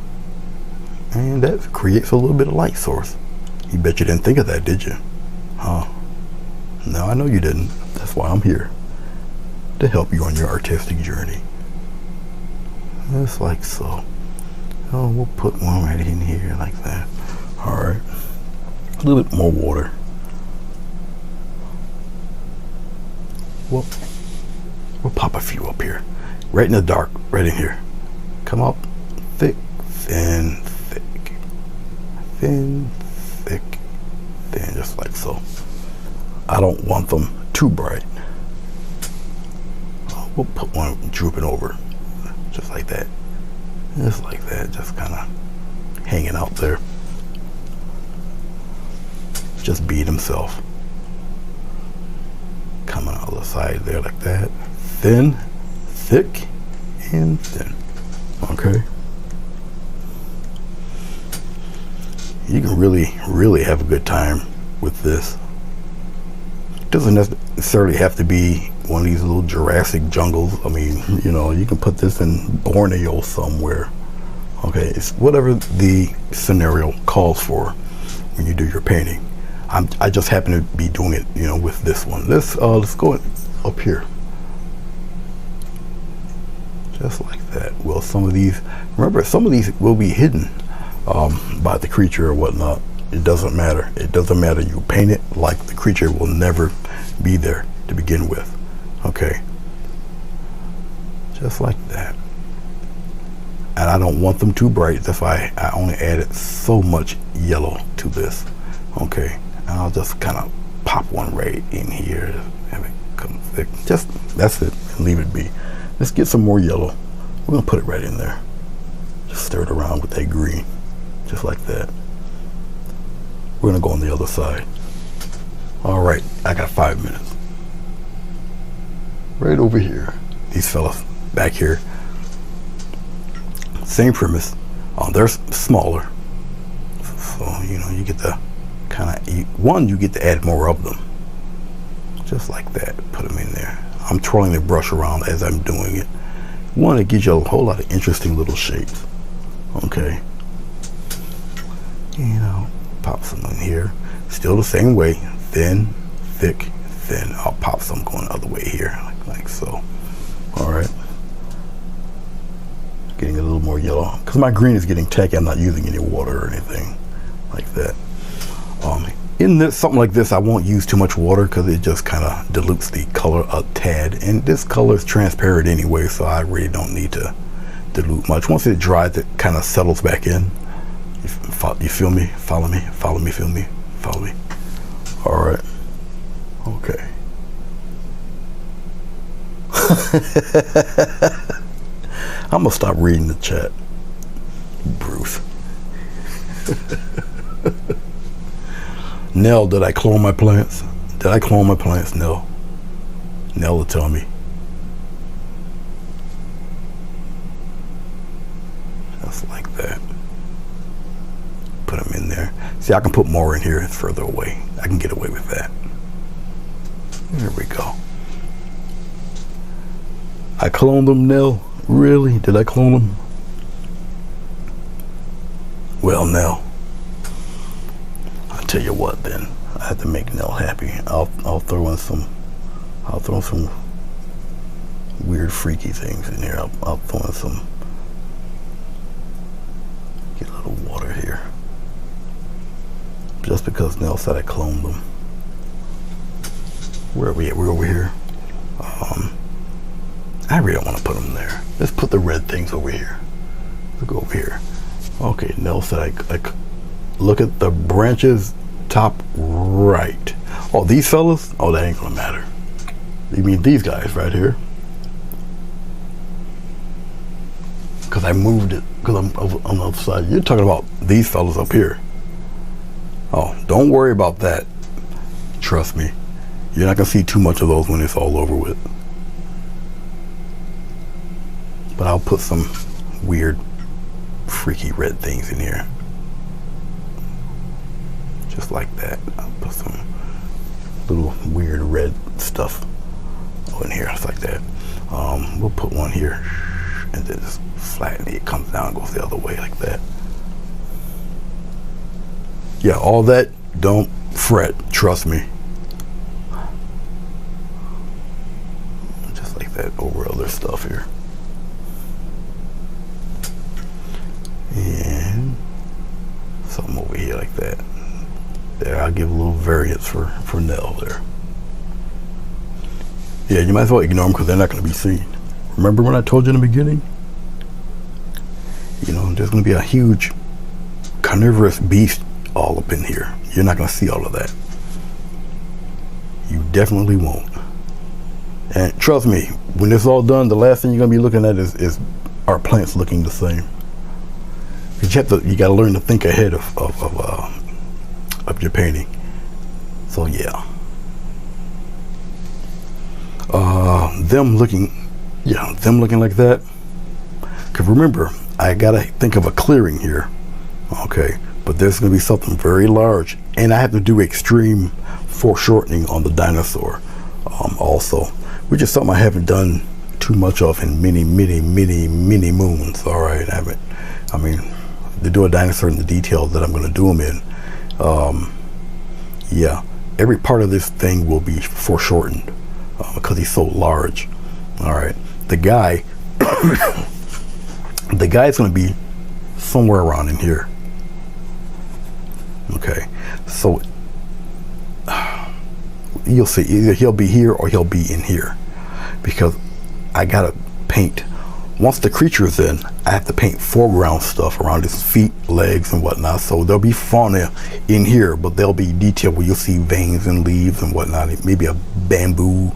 And that creates a little bit of light source. You bet you didn't think of that, did you? Huh? No, I know you didn't. That's why I'm here, to help you on your artistic journey. Just like so. Oh, we'll put one right in here like that. All right. A little bit more water. We'll pop a few up here. Right in the dark, right in here. Come up. Thick, thin, thick. Thin, thick, thin, just like so. I don't want them too bright. We'll put one drooping over, just like that. Just like that, just kind of hanging out there. Just being himself. Coming out the side there like that. Thin, thick, and thin. Okay. You can really have a good time with this. It doesn't necessarily have to be one of these little Jurassic jungles. I mean, you can put this in Borneo somewhere. Okay, it's whatever the scenario calls for when you do your painting. I just happen to be doing it, with this one. Let's go up here. Just like that. Well, some of these will be hidden by the creature or whatnot. It doesn't matter. You paint it like the creature will never be there to begin with. Okay. Just like that. And I don't want them too bright. That's why I only added so much yellow to this. Okay. And I'll just kind of pop one right in here. Have it come thick. That's it. Leave it be. Let's get some more yellow. We're gonna put it right in there. Just stir it around with that green. Just like that. We're gonna go on the other side. All right, I got 5 minutes. Right over here, these fellas back here, same premise. They're smaller, so you know, you get the kind of you get to add more of them, just like that. Put them in there. I'm twirling the brush around as I'm doing it. One, it gives you a whole lot of interesting little shapes. Okay, you know, pop some in here. Still the same way, thin, thick, thin. I'll pop some going the other way here, like so. All right. Getting a little more yellow because my green is getting tacky. I'm not using any water or anything like that. In this, something like this, I won't use too much water because it just kind of dilutes the color a tad. And this color is transparent anyway, so I really don't need to dilute much. Once it dries, it kind of settles back in. You feel me? Follow me? Follow me? Feel me? Follow me? All right. Okay. I'm gonna stop reading the chat, Bruce. Nell, did I clone my plants? Did I clone my plants? No. Nell will tell me. Just like that. Put them in there. See, I can put more in here. It's further away. I can get away with that. There we go. I cloned them, Nell. Really? Did I clone them? Well, Nell, I'll tell you what then. I have to make Nell happy. I'll throw in some weird freaky things in here. I'll throw in some, get a little water here. Just because Nell said I cloned them. Where are we at? We're over here. I really don't want to put them there. Let's put the red things over here. Let's go over here. Okay, Nell said I look at the branches top right. Oh, these fellas? Oh, that ain't gonna matter. You mean these guys right here? Because I moved it, because I'm on the other side. You're talking about these fellas up here. Oh, don't worry about that. Trust me. You're not gonna see too much of those when it's all over with. But I'll put some weird, freaky red things in here. Just like that. I'll put some little weird red stuff in here, just like that. We'll put one here and then just flatten it. It comes down and goes the other way like that. Yeah, all that, don't fret, trust me. Just like that over other stuff here. And something over here like that. There, I'll give a little variance for Nell there. Yeah, you might as well ignore them because they're not going to be seen. Remember when I told you in the beginning? You know, there's going to be a huge carnivorous beast all up in here. You're not going to see all of that. You definitely won't. And trust me, when it's all done, the last thing you're going to be looking at is our plants looking the same. You got to learn to think ahead of your painting. So yeah, them looking like that. Cause remember, I gotta think of a clearing here. Okay, but there's gonna be something very large, and I have to do extreme foreshortening on the dinosaur. Also, which is something I haven't done too much of in many moons. All right, I mean, to do a dinosaur in the details that I'm going to do them in, yeah, every part of this thing will be foreshortened because he's so large. All right, the guy's going to be somewhere around in here. Okay, so you'll see either he'll be here or he'll be in here, because I gotta paint. Once the creature is in, I have to paint foreground stuff around his feet, legs, and whatnot. So there'll be fauna in here, but there'll be detail where you'll see veins and leaves and whatnot. Maybe a bamboo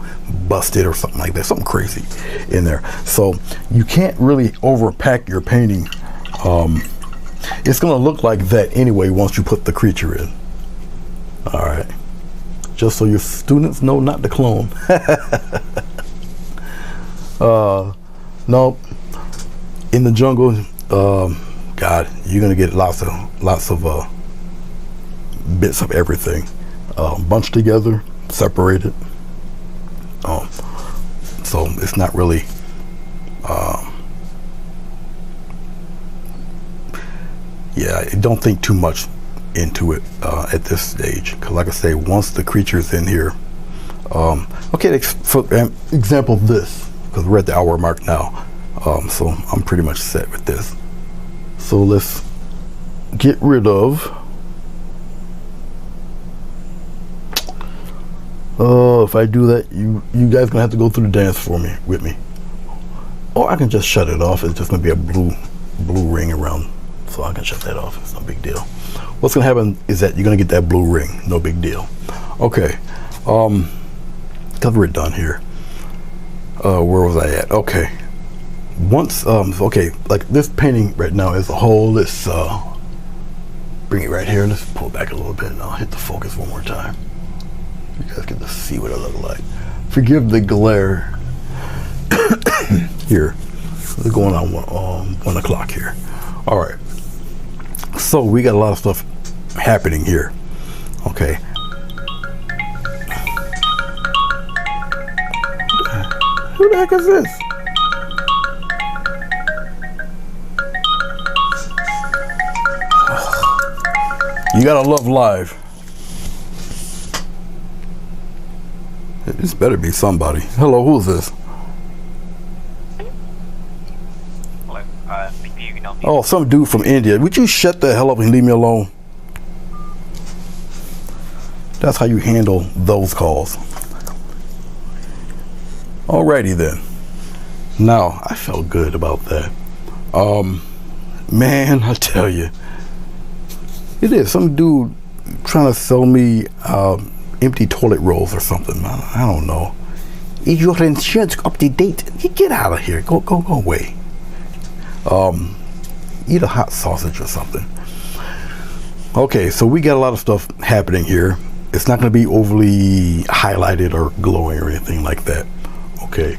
busted or something like that, something crazy in there. So you can't really overpack your painting. It's gonna look like that anyway once you put the creature in. All right. Just so your students know not to clone. Nope. In the jungle, God, you're gonna get lots of bits of everything, bunched together, separated. So it's not really. Yeah, don't think too much into it at this stage, because like I say, once the creature's in here, okay, for example, this, because we're at the hour mark now, so I'm pretty much set with this. So let's get rid of if I do that, you guys gonna have to go through the dance with me, or I can just shut it off. It's just gonna be a blue ring around, so I can shut that off. It's no big deal. What's gonna happen is that you're gonna get that blue ring. No big deal. Okay, because we're done here. Where was I at? Okay, once okay, like this painting right now as a whole. Let's bring it right here. Let's pull back a little bit, and I'll hit the focus one more time. You guys get to see what it looks like. Forgive the glare. Here, we're going on 1 o'clock here. All right. So we got a lot of stuff happening here. Okay. Who the heck is this? You gotta love live. This better be somebody. Hello, who's this? Oh, some dude from India. Would you shut the hell up and leave me alone? That's how you handle those calls. Alrighty then. Now, I felt good about that. Man, I tell you. It is some dude trying to sell me empty toilet rolls or something. I don't know. Is your insurance up to date? You get out of here. Go away. Eat a hot sausage or something. Okay, so we got a lot of stuff happening here. It's not going to be overly highlighted or glowing or anything like that. Okay.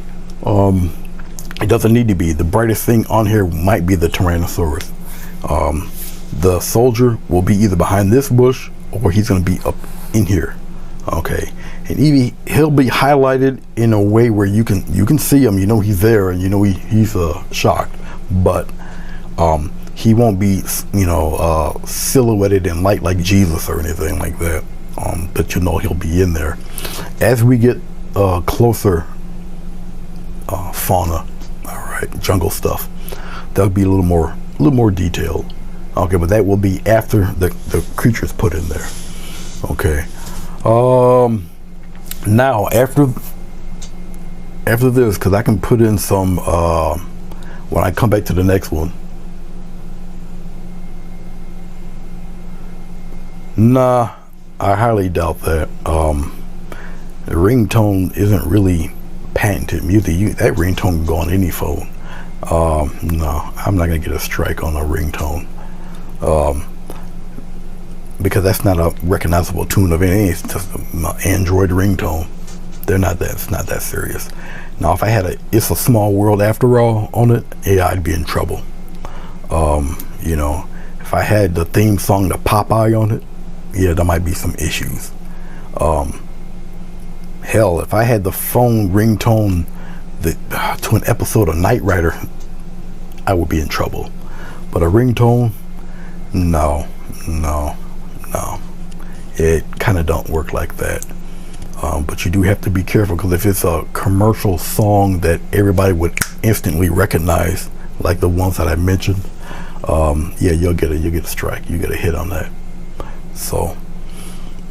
It doesn't need to be. The brightest thing on here might be the Tyrannosaurus. The soldier will be either behind this bush or he's going to be up in here. Okay, and he'll be highlighted in a way where you can see him. You know he's there, and you know he's shocked, but he won't be silhouetted in light like Jesus or anything like that. But you know he'll be in there. As we get closer, fauna, all right, jungle stuff, that'll be a little more detailed. Okay, but that will be after the creature's put in there. Okay. Now after this, because I can put in some when I come back to the next one. Nah, I highly doubt that. The ringtone isn't really patented music. That ringtone can go on any phone. No, I'm not gonna get a strike on a ringtone. Because that's not a recognizable tune of any. It's just an Android ringtone. It's not that serious. Now, if I had It's a Small World After All on it, yeah, I'd be in trouble. If I had the theme song to Popeye on it, yeah, there might be some issues. Hell, if I had the phone ringtone to an episode of Knight Rider, I would be in trouble. But a ringtone, no. It kind of don't work like that. But you do have to be careful, because if it's a commercial song that everybody would instantly recognize, like the ones that I mentioned, yeah, you'll get a strike. You get a hit on that. So,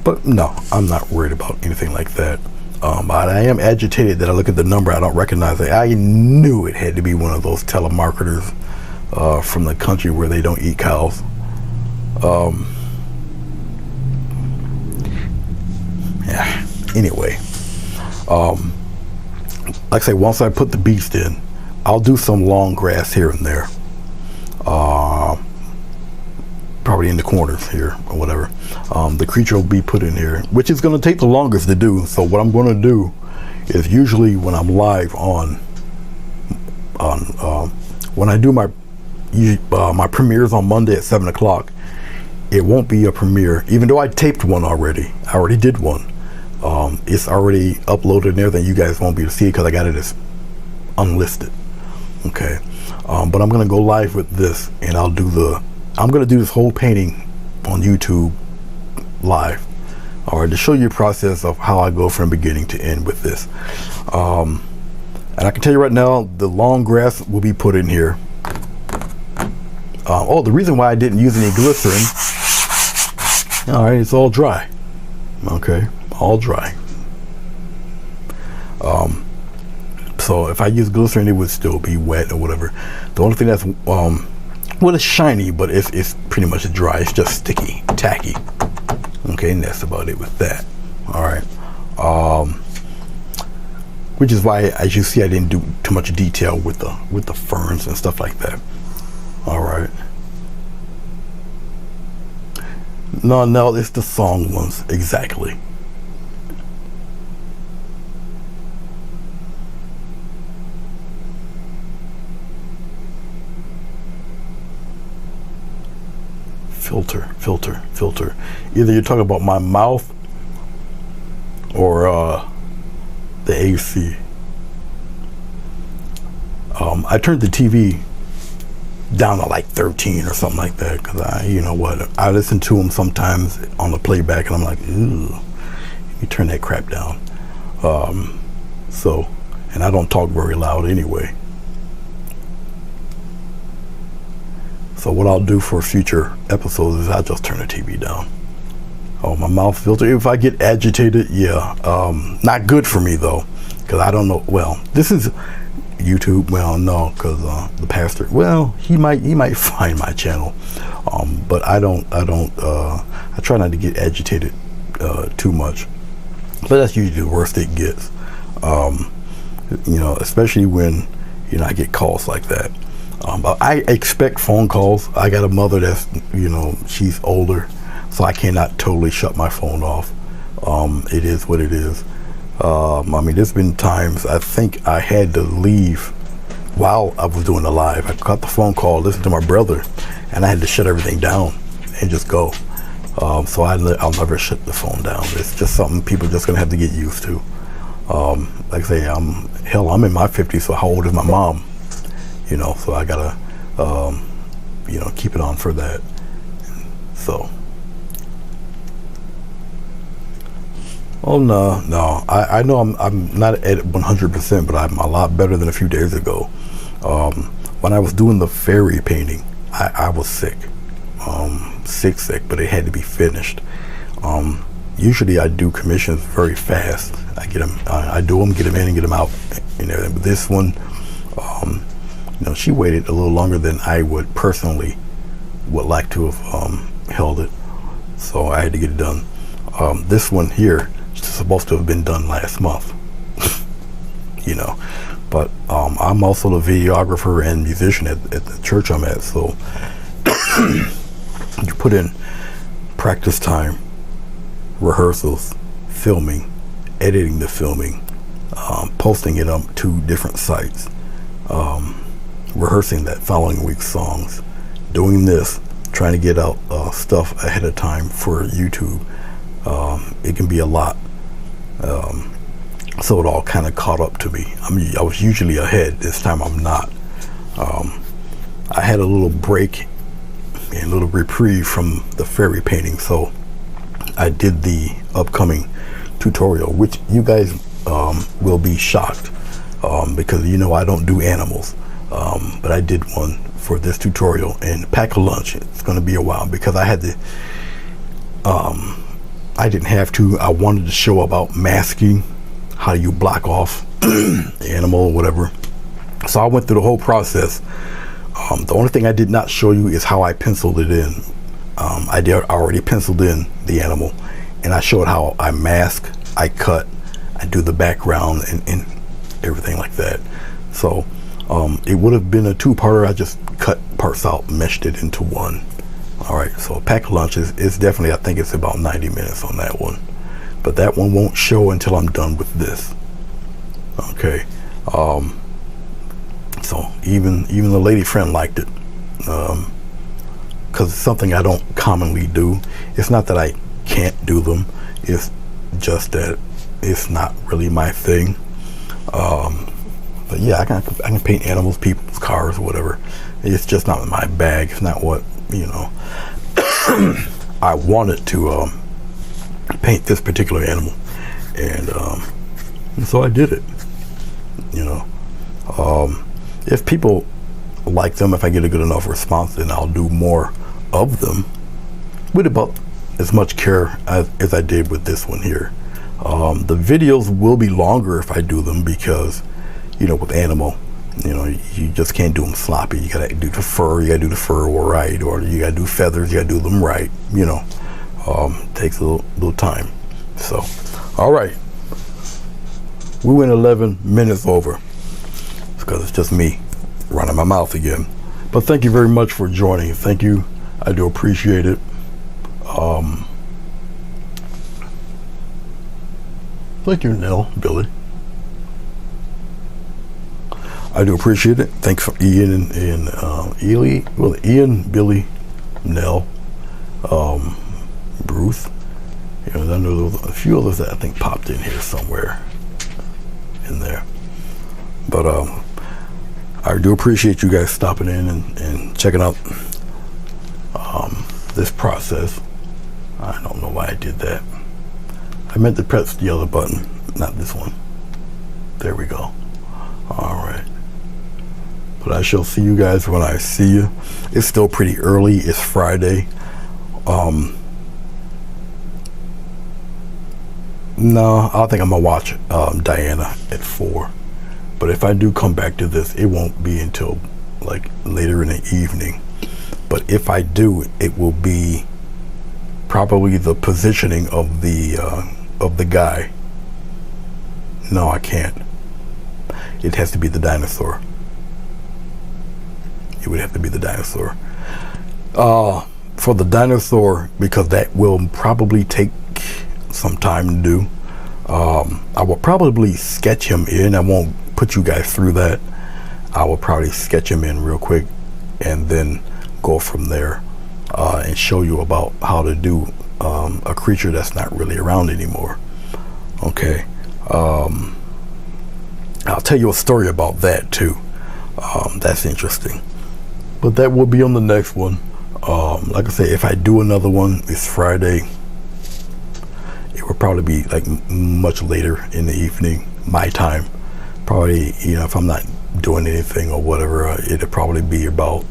but no, I'm not worried about anything like that. But I am agitated that I look at the number, I don't recognize it. I knew it had to be one of those telemarketers from the country where they don't eat cows. Yeah. Anyway, like I say, once I put the beast in, I'll do some long grass here and there. probably in the corners here or whatever. The creature will be put in here, which is going to take the longest to do. So what I'm going to do is, usually when I'm live on when I do my premieres on Monday at 7 o'clock, it won't be a premiere, even though I taped one already. I already did one. It's already uploaded and everything. You guys won't be able to see it because I got it as unlisted. Okay. But I'm gonna go live with this, and I'm gonna do this whole painting on YouTube live. All right, to show you the process of how I go from beginning to end with this. And I can tell you right now, the long grass will be put in here. The reason why I didn't use any glycerin, all right, it's all dry. Okay, all dry. So if I use glycerin, it would still be wet or whatever. The only thing that's, well, it's shiny, but it's pretty much dry. It's just sticky, tacky. Okay, and that's about it with that. All right. Which is why, as you see, I didn't do too much detail with the ferns and stuff like that. All right. No, it's the song ones, exactly. Filter. Either you're talking about my mouth or the AC. I turned the TV down to like 13 or something like that, because you know what, I listen to them sometimes on the playback and I'm like, ooh, you turn that crap down. So, and I don't talk very loud anyway. So what I'll do for future episodes is I'll just turn the TV down. Oh, my mouth filter. If I get agitated, yeah. Not good for me though, because I don't know. Well, this is YouTube. Well, no, because the pastor. Well, he might find my channel, but I don't. I try not to get agitated too much. But that's usually the worst it gets. You know, especially when I get calls like that. But I expect phone calls. I got a mother that's, she's older, so I cannot totally shut my phone off. It is what it is. I mean, there's been times I think I had to leave while I was doing the live. I got the phone call, listened to my brother, and I had to shut everything down and just go. So I'll never shut the phone down. It's just something people are just gonna have to get used to. Like I say, I'm in my 50s, so how old is my mom? So I gotta, keep it on for that. So, oh no, I know I'm not at 100%, but I'm a lot better than a few days ago. When I was doing the fairy painting, I was sick, sick, but it had to be finished. Usually I do commissions very fast. I get them, I do them, get them in and get them out, and everything. But this one, she waited a little longer than I would personally would like to have held it, so I had to get it done. This one here is supposed to have been done last month, but I'm also the videographer and musician at the church I'm at, so you put in practice time, rehearsals, filming, editing the filming, posting it on 2 different sites, rehearsing that following week's songs, doing this, trying to get out stuff ahead of time for YouTube. It can be a lot. So it all kind of caught up to me. I was usually ahead. This time I'm not. I had a little break and a little reprieve from the fairy painting, so I did the upcoming tutorial, which you guys will be shocked, because I don't do animals. But I did one for this tutorial, and pack a lunch. It's going to be a while because I had to, I didn't have to. I wanted to show about masking, how you block off the animal or whatever. So I went through the whole process. The only thing I did not show you is how I penciled it in. I already penciled in the animal, and I showed how I mask, I cut, I do the background and everything like that. So it would have been a 2-parter. I just cut parts out, meshed it into one. All right, so a pack of lunch is definitely, I think it's about 90 minutes on that one, but that one won't show until I'm done with this. Okay, so even the lady friend liked it, because it's something I don't commonly do. It's not that I can't do them, it's just that it's not really my thing. But yeah, I can paint animals, people's cars, whatever. It's just not my bag. It's not what, you know. I wanted to paint this particular animal, and so I did it. You know, if people like them, if I get a good enough response, then I'll do more of them with about as much care as I did with this one here. The videos will be longer if I do them, because, you know, with animal, you know, you just can't do them sloppy. You gotta do the fur, right, or you gotta do feathers, you gotta do them right, you know. Takes a little time. So, all right, we went 11 minutes over. It's because it's just me running my mouth again. But thank you very much for joining. Thank you, I do appreciate it. Thank you, Nell, Billy. I do appreciate it. Thanks for Ian and Ely. Well, Ian, Billy, Nell, Bruce. You know, I know there was a few others that I think popped in here somewhere in there. But I do appreciate you guys stopping in and checking out this process. I don't know why I did that. I meant to press the other button, not this one. There we go. All right. But I shall see you guys when I see you. It's still pretty early. It's Friday. No, I think I'm gonna watch Diana at 4. But if I do come back to this, it won't be until like later in the evening. But if I do, it will be probably the positioning of the guy. No, I can't. It has to be the dinosaur. It would have to be the dinosaur. For the dinosaur, because that will probably take some time to do. I will probably sketch him in. I won't put you guys through that. I will probably sketch him in real quick and then go from there and show you about how to do a creature that's not really around anymore. Okay. I'll tell you a story about that too. That's interesting. But that will be on the next one. Like I say, if I do another one, it's Friday. It will probably be like much later in the evening, my time. Probably, you know, if I'm not doing anything or whatever, it'll probably be about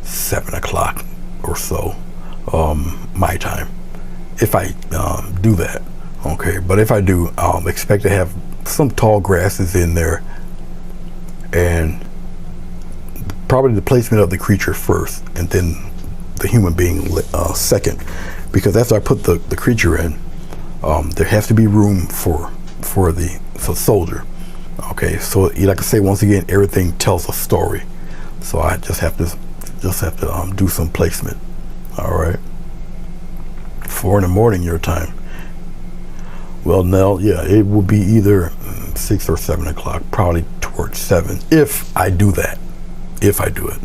7 o'clock or so, my time. If I do that, okay. But if I do, expect to have some tall grasses in there, and probably the placement of the creature first, and then the human being second. Because after I put the creature in, there has to be room for the soldier. Okay, so like I say, once again, everything tells a story. So I just have to do some placement. All right, 4 in the morning your time. Well, Nell, yeah, it will be either 6 or 7 o'clock, probably towards 7, if I do that. If I do it,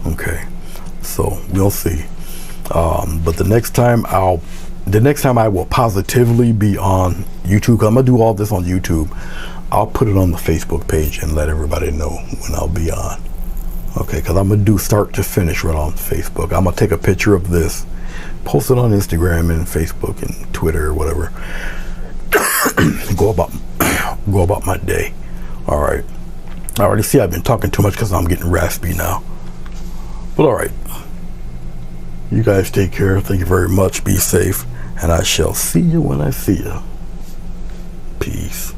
okay. So we'll see. But the next time I will positively be on YouTube. 'Cause I'm gonna do all this on YouTube. I'll put it on the Facebook page and let everybody know when I'll be on. Okay, because I'm gonna do start to finish right on Facebook. I'm gonna take a picture of this, post it on Instagram and Facebook and Twitter or whatever. go about my day. All right. I already see I've been talking too much because I'm getting raspy now. But all right. You guys take care. Thank you very much. Be safe. And I shall see you when I see you. Peace.